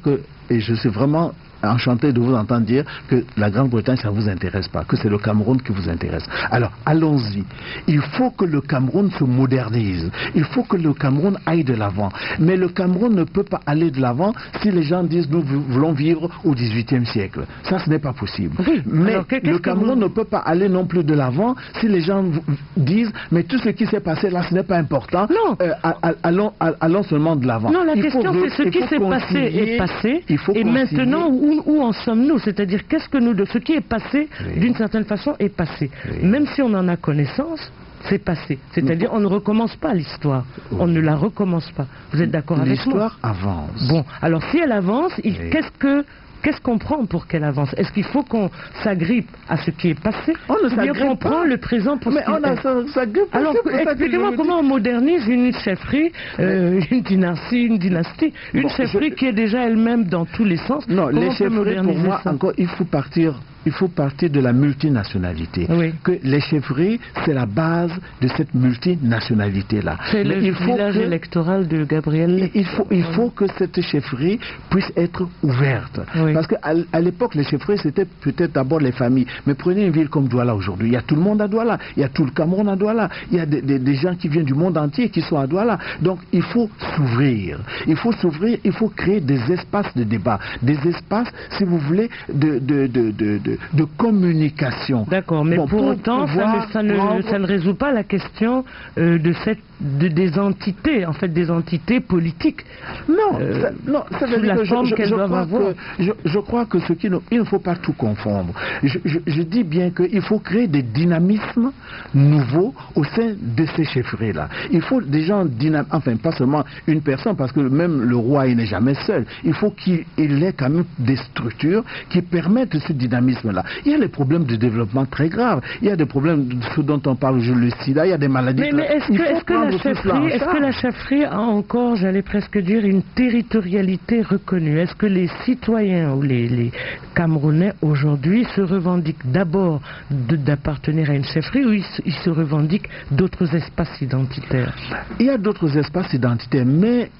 Speaker 2: et je suis vraiment enchanté de vous entendre dire que la Grande-Bretagne, ça ne vous intéresse pas, que c'est le Cameroun qui vous intéresse. Alors, allons-y. Il faut que le Cameroun se modernise. Il faut que le Cameroun aille de l'avant. Mais le Cameroun ne peut pas aller de l'avant si les gens disent nous voulons vivre au XVIIIe siècle. Ça, ce n'est pas possible.
Speaker 1: Oui.
Speaker 2: Mais
Speaker 1: alors,
Speaker 2: le Cameroun ne peut pas aller non plus de l'avant si les gens disent mais tout ce qui s'est passé là, ce n'est pas important.
Speaker 1: Non.
Speaker 2: Allons seulement de l'avant.
Speaker 1: Non, la question c'est ce qui s'est passé est passé. Et maintenant, où en sommes-nous? C'est-à-dire, qu'est-ce que nous... Ce qui est passé, d'une certaine façon, est passé. Même si on en a connaissance, c'est passé. C'est-à-dire, on ne recommence pas l'histoire. On ne la recommence pas. Vous êtes d'accord avec moi?
Speaker 2: L'histoire avance.
Speaker 1: Bon, alors si elle avance, qu'est-ce qu'on prend pour qu'elle avance? Est-ce qu'il faut qu'on s'agrippe à ce qui est passé?
Speaker 2: On ne s'agrippe pas.
Speaker 1: On prend le présent pour ce qui est.
Speaker 2: s'agrippe pas.
Speaker 1: Alors, expliquez-moi comment on modernise une chefferie, une dynastie, une chefferie qui est déjà elle-même dans tous les sens.
Speaker 2: Non,
Speaker 1: comment
Speaker 2: les
Speaker 1: on peut
Speaker 2: chefferies,
Speaker 1: moderniser
Speaker 2: pour moi,
Speaker 1: ça?
Speaker 2: encore, il faut partir de la multinationalité.
Speaker 1: Oui.
Speaker 2: Que les chefferies, c'est la base de cette multinationalité-là.
Speaker 1: C'est le village électoral de Gabriel.
Speaker 2: Il faut que cette chefferie puisse être ouverte.
Speaker 1: Oui.
Speaker 2: Parce qu'à l'époque, les chefferies, c'était peut-être d'abord les familles. Mais prenez une ville comme Douala aujourd'hui. Il y a tout le monde à Douala. Il y a tout le Cameroun à Douala. Il y a des gens qui viennent du monde entier qui sont à Douala. Donc, il faut s'ouvrir. Il faut s'ouvrir. Il faut créer des espaces de débat. Des espaces, si vous voulez, de communication.
Speaker 1: D'accord, mais pour autant, ça ne résout pas la question des entités, en fait, des entités politiques.
Speaker 2: Non, ça veut dire
Speaker 1: la forme qu'elles doivent avoir.
Speaker 2: Je crois que il ne faut pas tout confondre. Je dis bien qu'il faut créer des dynamismes nouveaux au sein de ces chefferies-là. Il faut des gens dynamiques, enfin, pas seulement une personne, parce que même le roi, il n'est jamais seul. Il faut qu'il ait quand même des structures qui permettent ce dynamisme-là. Il y a les problèmes de développement très graves. Il y a des problèmes, ce dont on parle, le sida, il y a des maladies.
Speaker 1: Mais est-ce que la chefferie a encore, j'allais presque dire, une territorialité reconnue? Est-ce que les citoyens ou les Camerounais aujourd'hui se revendiquent d'abord d'appartenir à une chefferie ou ils se revendiquent d'autres espaces identitaires?
Speaker 2: Il y a d'autres espaces identitaires, mais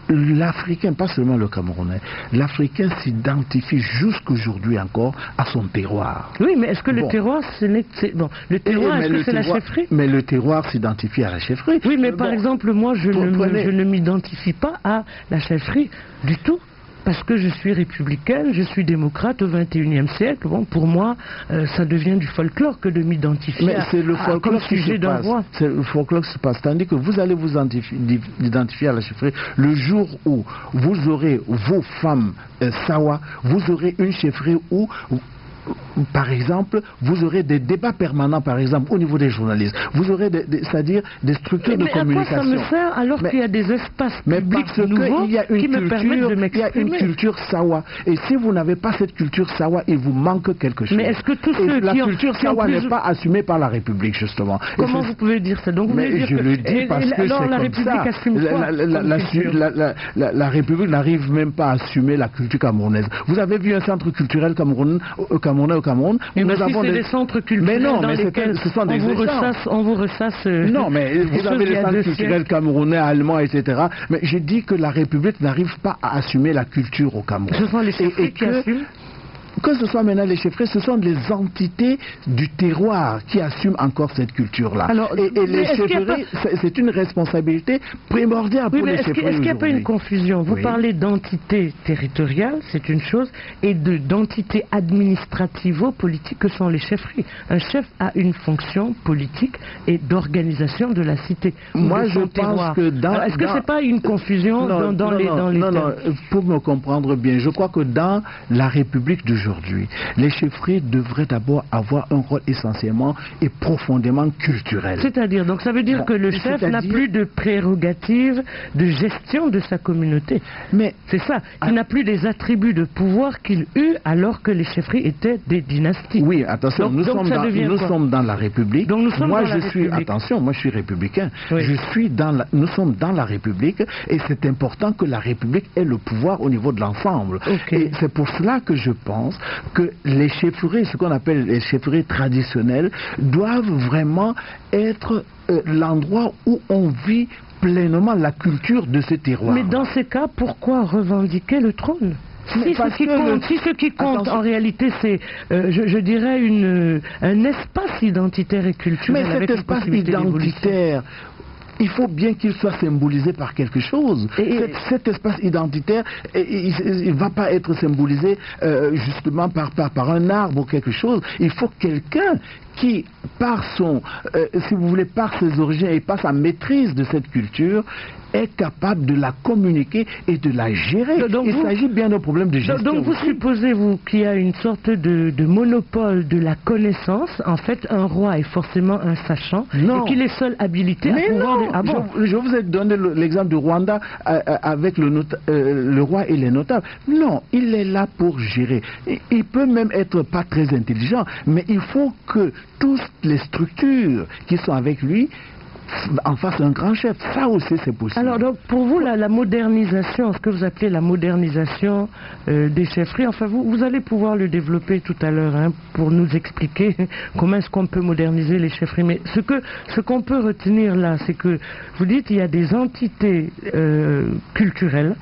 Speaker 2: l'Africain, pas seulement le Camerounais, l'Africain s'identifie jusqu'aujourd'hui encore à son terroir.
Speaker 1: Oui, mais est-ce que le terroir, le terroir, est-ce que c'est la chefferie?
Speaker 2: Mais le terroir s'identifie à la chefferie.
Speaker 1: Oui, mais par exemple, moi, je ne m'identifie pas à la chefferie du tout. Parce que je suis républicaine, je suis démocrate au XXIe siècle. Bon, pour moi, ça devient du folklore que de m'identifier comme sujet d'un roi.
Speaker 2: C'est le folklore qui se passe. Tandis que vous allez vous identifier à la chefferie le jour où vous aurez vos femmes Sawa, vous aurez une chefferie où... Par exemple, vous aurez des débats permanents, par exemple, au niveau des journalistes. Vous aurez, c'est-à-dire des structures de communication.
Speaker 1: Mais à quoi ça me sert alors qu'il y a des espaces publics nouveaux qui me permettent de m'exprimer?
Speaker 2: Il y a une culture Sawa. Et si vous n'avez pas cette culture Sawa, il vous manque quelque chose.
Speaker 1: Mais est-ce que tous ceux
Speaker 2: la culture Sawa n'est pas assumée par la République, justement.
Speaker 1: Comment vous pouvez dire ça? Donc,
Speaker 2: mais je le dis parce que c'est comme ça. La République n'arrive même pas à assumer la culture camerounaise. Vous avez vu un centre culturel camerounais au Cameroun.
Speaker 1: Mais si c'est des centres culturels dans lesquels on vous ressasse...
Speaker 2: Non, mais vous avez les centres culturels camerounais, allemands, etc. Mais je dis que la République n'arrive pas à assumer la culture au Cameroun.
Speaker 1: Ce sont les chefferies qui assument?
Speaker 2: Que ce soit maintenant les chefferies, ce sont des entités du terroir qui assument encore cette culture-là. Et les chefferies, c'est une responsabilité primordiale pour les chefferies.
Speaker 1: Est-ce qu'il n'y a pas une confusion? Vous parlez d'entité territoriale, c'est une chose, et d'entité administrativo-politique que sont les chefferies. Un chef a une fonction politique et d'organisation de la cité.
Speaker 2: Moi, je pense que dans...
Speaker 1: Est-ce que ce n'est pas une confusion dans les
Speaker 2: Non, pour me comprendre bien, je crois que dans la République d'aujourd'hui, les chefferies devraient d'abord avoir un rôle essentiellement et profondément culturel.
Speaker 1: C'est-à-dire, donc ça veut dire que le chef n'a plus de prérogatives de gestion de sa communauté. Mais c'est ça, il n'a plus des attributs de pouvoir qu'il eut alors que les chefferies étaient des dynasties.
Speaker 2: Oui, attention, nous sommes dans la République.
Speaker 1: Donc nous sommes
Speaker 2: attention, moi je suis républicain. Oui. Nous sommes dans la République et c'est important que la République ait le pouvoir au niveau de l'ensemble.
Speaker 1: Okay.
Speaker 2: Et c'est pour cela que je pense pense que les chefferies, ce qu'on appelle les chefferies traditionnelles, doivent vraiment être l'endroit où on vit pleinement la culture de ce terroir.
Speaker 1: Mais dans ces cas, pourquoi revendiquer le trône? Si ce qui compte en réalité, c'est, je dirais, un espace identitaire et culturel.
Speaker 2: Mais cet espace identitaire, il faut bien qu'il soit symbolisé par quelque chose. Cet espace identitaire, il ne va pas être symbolisé justement par un arbre ou quelque chose. Il faut quelqu'un qui, par si vous voulez, par ses origines et par sa maîtrise de cette culture, est capable de la communiquer et de la gérer. Il s'agit bien d'un problème de gestion.
Speaker 1: Donc vous supposez, vous, qu'il y a une sorte de monopole de la connaissance. En fait, un roi est forcément un sachant.
Speaker 2: Non.
Speaker 1: Et qu'il est seul habilité
Speaker 2: à pouvoir...
Speaker 1: Ah bon?
Speaker 2: Je vous ai donné l'exemple du Rwanda avec le roi et les notables. Non, il est là pour gérer. Il peut même être pas très intelligent, mais il faut que toutes les structures qui sont avec lui en face un grand chef. Ça aussi, c'est possible.
Speaker 1: Alors, donc, pour vous, la modernisation, ce que vous appelez la modernisation des chefferies, enfin, vous allez pouvoir le développer tout à l'heure, hein, pour nous expliquer comment est-ce qu'on peut moderniser les chefferies. Mais ce qu'on peut retenir là, c'est que vous dites qu'il y a des entités culturelles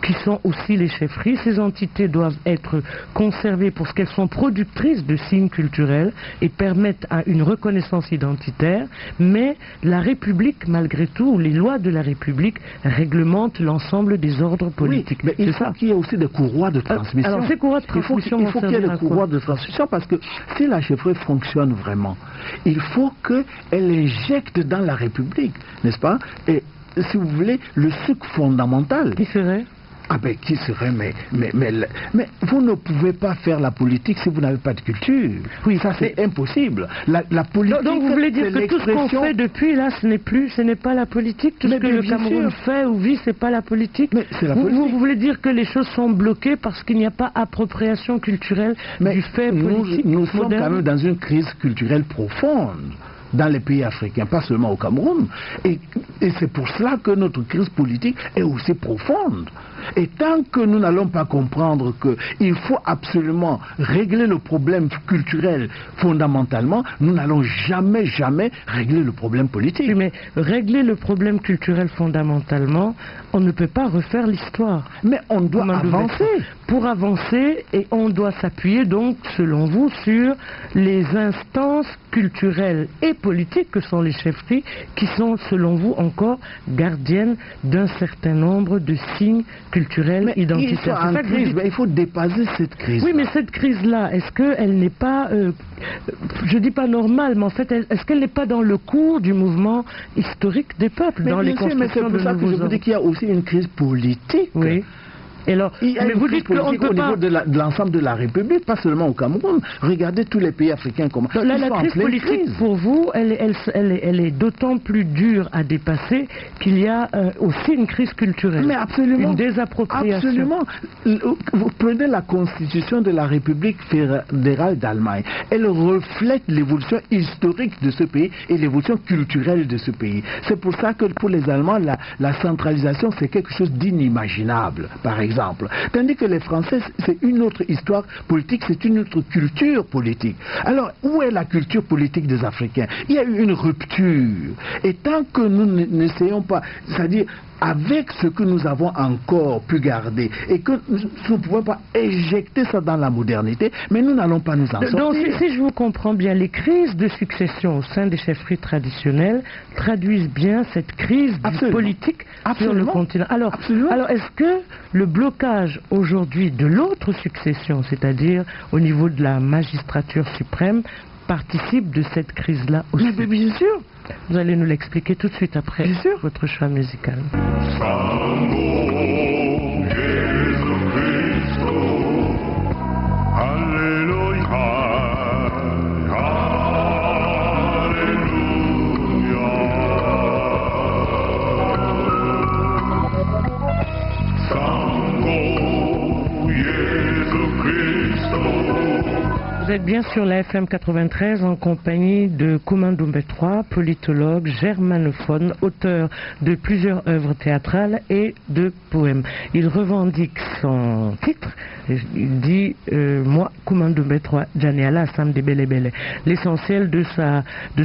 Speaker 1: qui sont aussi les chefferies. Ces entités doivent être conservées pour ce qu'elles sont productrices de signes culturels et permettent une reconnaissance identitaire, mais la République, malgré tout, les lois de la République réglementent l'ensemble des ordres politiques.
Speaker 2: Oui, mais il faut qu'il y ait aussi des courroies de transmission.
Speaker 1: Alors ces courroies de transmission,
Speaker 2: il faut qu'il y ait des courroies de transmission, parce que si la chefferie fonctionne vraiment, il faut qu'elle injecte dans la République, n'est-ce pas? Et si vous voulez, le sucre fondamental.
Speaker 1: Qui serait?
Speaker 2: Ah ben qui serait, mais vous ne pouvez pas faire la politique si vous n'avez pas de culture. Oui, ça c'est impossible. La politique.
Speaker 1: Donc vous voulez dire que tout ce qu'on fait depuis là, ce n'est pas la politique, tout ce que le Cameroun fait ou vit, c'est pas la politique.
Speaker 2: Mais c'est la politique.
Speaker 1: Vous voulez dire que les choses sont bloquées parce qu'il n'y a pas appropriation culturelle du fait politique.
Speaker 2: Nous sommes quand même dans une crise culturelle profonde dans les pays africains, pas seulement au Cameroun. Et c'est pour cela que notre crise politique est aussi profonde. Et tant que nous n'allons pas comprendre qu'il faut absolument régler le problème culturel fondamentalement, nous n'allons jamais régler le problème politique.
Speaker 1: Oui, mais régler le problème culturel fondamentalement, on ne peut pas refaire l'histoire.
Speaker 2: Mais on doit avancer.
Speaker 1: Pour avancer, et on doit s'appuyer donc, selon vous, sur les instances culturelles et politiques que sont les chefferies, qui sont, selon vous, encore gardiennes d'un certain nombre de signes culturels identitaires.
Speaker 2: Il faut dépasser cette crise.
Speaker 1: Oui, mais cette crise-là, est-ce qu'elle n'est pas, je dis pas normale, mais en fait, est-ce qu'elle n'est pas dans le cours du mouvement historique des peuples, dans les constructions de nouveaux ordres?
Speaker 2: Mais c'est pour ça que je vous dis qu'il y a aussi une crise politique.
Speaker 1: Oui. Et alors,
Speaker 2: mais vous dites qu'on ne peut pas... au niveau de l'ensemble de la République, pas seulement au Cameroun. Regardez tous les pays africains comme ça.
Speaker 1: La crise politique, pour vous, elle est d'autant plus dure à dépasser qu'il y a aussi une crise culturelle.
Speaker 2: Mais absolument.
Speaker 1: Une désappropriation.
Speaker 2: Absolument. Vous prenez la constitution de la République fédérale d'Allemagne. Elle reflète l'évolution historique de ce pays et l'évolution culturelle de ce pays. C'est pour ça que pour les Allemands, la centralisation, c'est quelque chose d'inimaginable, par exemple. Tandis que les Français, c'est une autre histoire politique, c'est une autre culture politique. Alors, où est la culture politique des Africains? Il y a eu une rupture. Et tant que nous n'essayons pas, c'est-à-dire avec ce que nous avons encore pu garder, et que nous ne pouvons pas éjecter ça dans la modernité, mais nous n'allons pas nous en sortir.
Speaker 1: Donc, si je vous comprends bien, les crises de succession au sein des chefferies traditionnelles traduisent bien cette crise politique sur le continent. Alors, est-ce que le blocage aujourd'hui de l'autre succession, c'est-à-dire au niveau de la magistrature suprême, participe de cette crise-là aussi?
Speaker 2: Mais bien sûr.
Speaker 1: Vous allez nous l'expliquer tout de suite après votre choix musical. Vous êtes bien sur la FM 93 en compagnie de Kouma Ndoumbe III, politologue, germanophone, auteur de plusieurs œuvres théâtrales et de poèmes. Il revendique son titre, il dit moi, Kouma Ndoumbe III, Djaniala Sam de Bele. L'essentiel de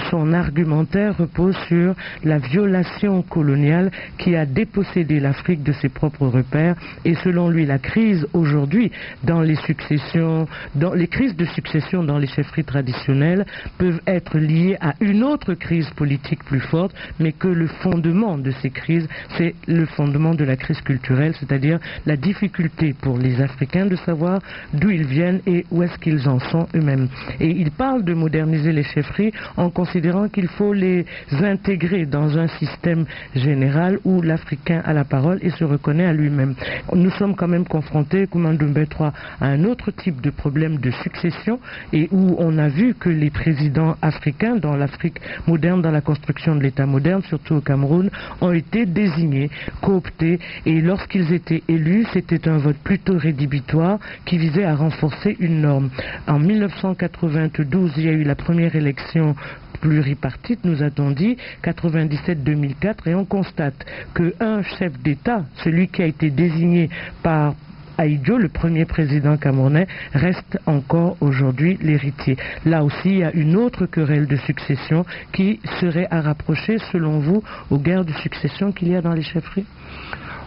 Speaker 1: son argumentaire repose sur la violation coloniale qui a dépossédé l'Afrique de ses propres repères et selon lui la crise aujourd'hui dans les successions, les crises de succession dans les chefferies traditionnelles peuvent être liées à une autre crise politique plus forte, mais que le fondement de ces crises, c'est le fondement de la crise culturelle, c'est-à-dire la difficulté pour les Africains de savoir d'où ils viennent et où est-ce qu'ils en sont eux-mêmes. Et il parle de moderniser les chefferies en considérant qu'il faut les intégrer dans un système général où l'Africain a la parole et se reconnaît à lui-même. Nous sommes quand même confrontés, Kouma Ndoumbe III, à un autre type de problème de succession et où on a vu que les présidents africains dans l'Afrique moderne, dans la construction de l'État moderne, surtout au Cameroun, ont été désignés, cooptés et lorsqu'ils étaient élus, c'était un vote plutôt rédhibitoire qui visait à renforcer une norme. En 1992, il y a eu la première élection pluripartite, nous a-t-on dit, 97-2004, et on constate qu'un chef d'État, celui qui a été désigné par Ahidjo, le premier président camerounais, reste encore aujourd'hui l'héritier. Là aussi, il y a une autre querelle de succession qui serait à rapprocher, selon vous, aux guerres de succession qu'il y a dans les chefferies?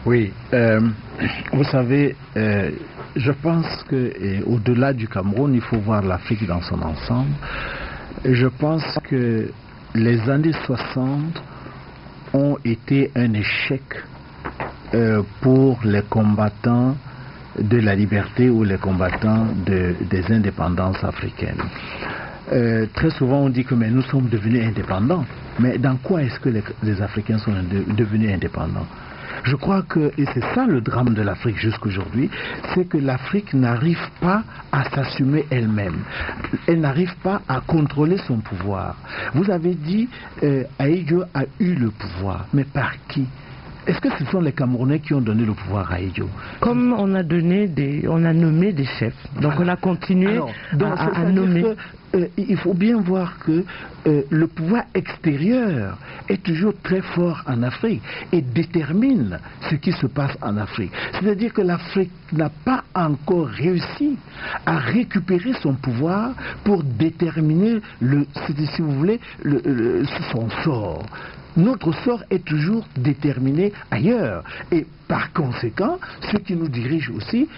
Speaker 2: Oui, vous savez, je pense qu'au-delà du Cameroun, il faut voir l'Afrique dans son ensemble. Je pense que les années 60 ont été un échec pour les combattants de la liberté ou les combattants des indépendances africaines. Très souvent on dit que mais nous sommes devenus indépendants. Mais dans quoi est-ce que les Africains sont devenus indépendants? Je crois que, et c'est ça le drame de l'Afrique jusqu'aujourd'hui, c'est que l'Afrique n'arrive pas à s'assumer elle-même. Elle n'arrive pas à contrôler son pouvoir. Vous avez dit, Ahidjo a eu le pouvoir, mais par qui? Est-ce que ce sont les Camerounais qui ont donné le pouvoir à Ahidjo?
Speaker 1: Comme on a nommé des chefs, donc voilà. On a continué à nommer.
Speaker 2: Il faut bien voir que le pouvoir extérieur est toujours très fort en Afrique et détermine ce qui se passe en Afrique. C'est-à-dire que l'Afrique n'a pas encore réussi à récupérer son pouvoir pour déterminer, si vous voulez, son sort. Notre sort est toujours déterminé ailleurs. Et par conséquent, ceux qui nous dirigent aussi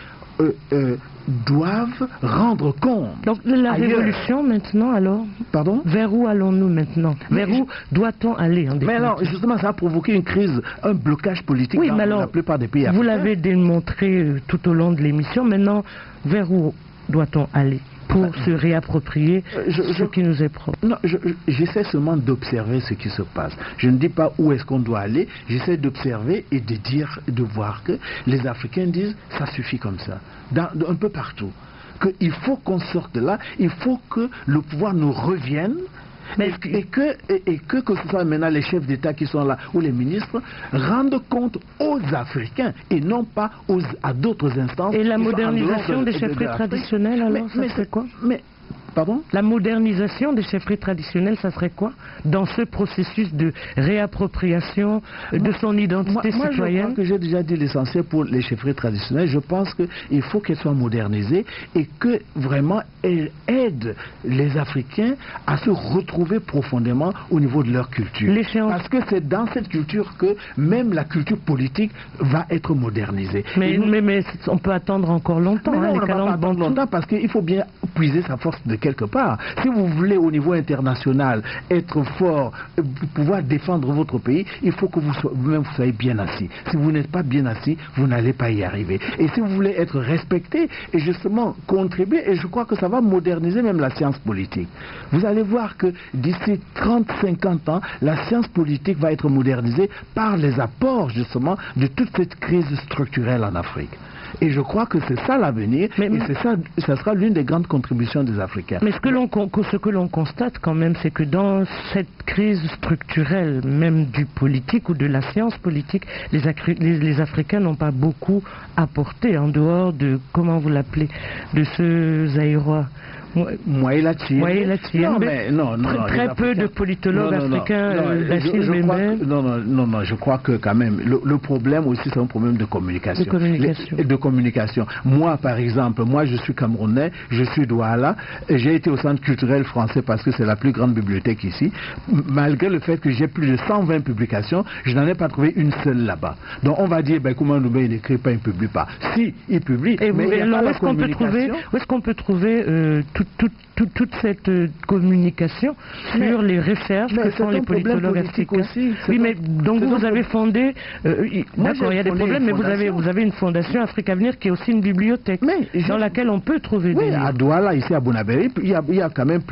Speaker 2: doivent rendre compte.
Speaker 1: Donc la révolution maintenant alors?
Speaker 2: Pardon?
Speaker 1: Vers où allons-nous maintenant? Vers où doit-on aller en définitive?
Speaker 2: Mais alors justement ça a provoqué une crise, un blocage politique dans la plupart des pays africains.
Speaker 1: Vous l'avez démontré tout au long de l'émission. Maintenant, vers où doit-on aller pour se réapproprier ce qui nous est propre?
Speaker 2: Non, j'essaie seulement d'observer ce qui se passe. Je ne dis pas où est-ce qu'on doit aller, j'essaie d'observer et de voir que les Africains disent ça suffit comme ça, un peu partout. Qu'il faut qu'on sorte de là, il faut que le pouvoir nous revienne. Et que ce soit maintenant les chefs d'État qui sont là ou les ministres rendent compte aux Africains et non pas à d'autres instances.
Speaker 1: Et la modernisation des chefferies traditionnelles alors, ça serait quoi?
Speaker 2: Pardon?
Speaker 1: La modernisation des chefferies traditionnelles, ça serait quoi dans ce processus de réappropriation de son identité citoyenne?
Speaker 2: Je crois que j'ai déjà dit l'essentiel pour les chefferies traditionnelles. Je pense qu'il faut qu'elles soient modernisées et que vraiment elles aident les Africains à se retrouver profondément au niveau de leur culture. Parce que c'est dans cette culture que même la culture politique va être modernisée.
Speaker 1: Mais on peut attendre encore longtemps.
Speaker 2: Mais non, on ne va pas attendre longtemps parce qu'il faut bien puiser sa force de quelque part. Si vous voulez au niveau international être fort, pouvoir défendre votre pays, il faut que vous-même vous soyez bien assis. Si vous n'êtes pas bien assis, vous n'allez pas y arriver. Et si vous voulez être respecté et justement contribuer, et je crois que ça va moderniser même la science politique. Vous allez voir que d'ici 30-50 ans, la science politique va être modernisée par les apports justement de toute cette crise structurelle en Afrique. Et je crois que c'est ça l'avenir, et c'est ça, ça sera l'une des grandes contributions des Africains.
Speaker 1: Mais ce que l'on constate quand même, c'est que dans cette crise structurelle, même du politique ou de la science politique, les Africains n'ont pas beaucoup apporté en dehors de, comment vous l'appelez, de ce Zaïrois
Speaker 2: Moi la tienne.
Speaker 1: Très peu de politologues africains,
Speaker 2: je crois que quand même, le problème aussi, c'est un problème de communication. De communication. Moi, par exemple, je suis camerounais, je suis Douala, j'ai été au centre culturel français parce que c'est la plus grande bibliothèque ici. Malgré le fait que j'ai plus de 120 publications, je n'en ai pas trouvé une seule là-bas. Donc on va dire, Koumandou Mbe, il n'écrit pas, il ne publie pas. Si, il publie, mais il y a pas la communication.
Speaker 1: Où est-ce qu'on peut trouver toute cette communication sur les recherches que font les politologues africains? Oui, mais donc vous avez fondé, d'accord, il y a des problèmes, mais vous avez une fondation Afrique Avenir qui est aussi une bibliothèque dans laquelle on peut trouver des livres.
Speaker 2: À Douala, ici à Bonabéry, il y a quand même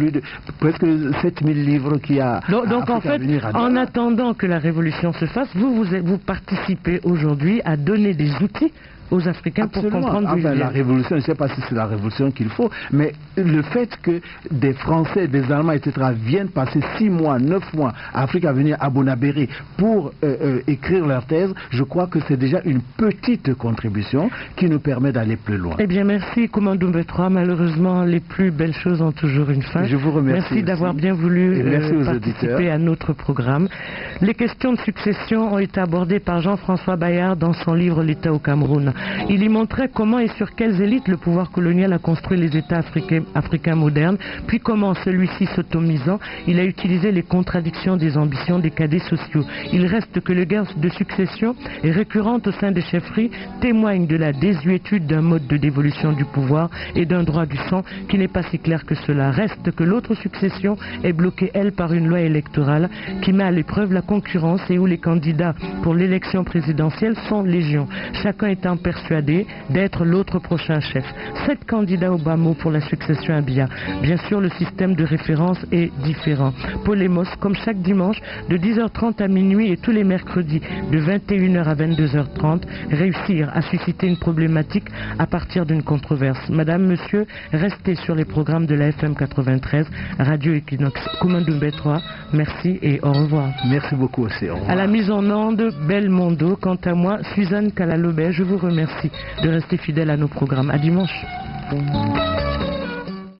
Speaker 2: presque 7000 livres qu'il y a.
Speaker 1: Donc en fait, en attendant que la révolution se fasse, vous participez aujourd'hui à donner des outils aux Africains pour comprendre
Speaker 2: la révolution, je ne sais pas si c'est la révolution qu'il faut, mais le fait que des Français, des Allemands, etc. viennent passer 6 mois, 9 mois à Afrique Avenir, à Bonabéry pour écrire leur thèse, je crois que c'est déjà une petite contribution qui nous permet d'aller plus loin.
Speaker 1: Eh bien merci Koumandou Mbe III, malheureusement les plus belles choses ont toujours une fin.
Speaker 2: Je vous remercie.
Speaker 1: Merci d'avoir bien voulu participer à notre programme. Les questions de succession ont été abordées par Jean-François Bayard dans son livre L'État au Cameroun. Il y montrait comment et sur quelles élites le pouvoir colonial a construit les États africains modernes, puis comment celui-ci s'automisant, il a utilisé les contradictions des ambitions des cadets sociaux. Il reste que le guerre de succession est récurrente au sein des chefferies, témoigne de la désuétude d'un mode de dévolution du pouvoir et d'un droit du sang qui n'est pas si clair que cela. Reste que l'autre succession est bloquée, elle, par une loi électorale qui met à l'épreuve la concurrence et où les candidats pour l'élection présidentielle sont légion, chacun étant persuadé d'être l'autre prochain chef. 7 candidats au bas mot pour la succession à Biya. Bien sûr, le système de référence est différent. Polémos, comme chaque dimanche, de 10h30 à minuit et tous les mercredis, de 21h à 22h30, réussir à susciter une problématique à partir d'une controverse. Madame, monsieur, restez sur les programmes de la FM 93, Radio Equinox. Koumandou Mbe III, merci et au revoir.
Speaker 2: Merci beaucoup aussi. Au revoir.
Speaker 1: À la mise en onde, Belmondo. Quant à moi, Suzanne Kalalobé, je vous remercie de rester fidèle à nos programmes. À dimanche.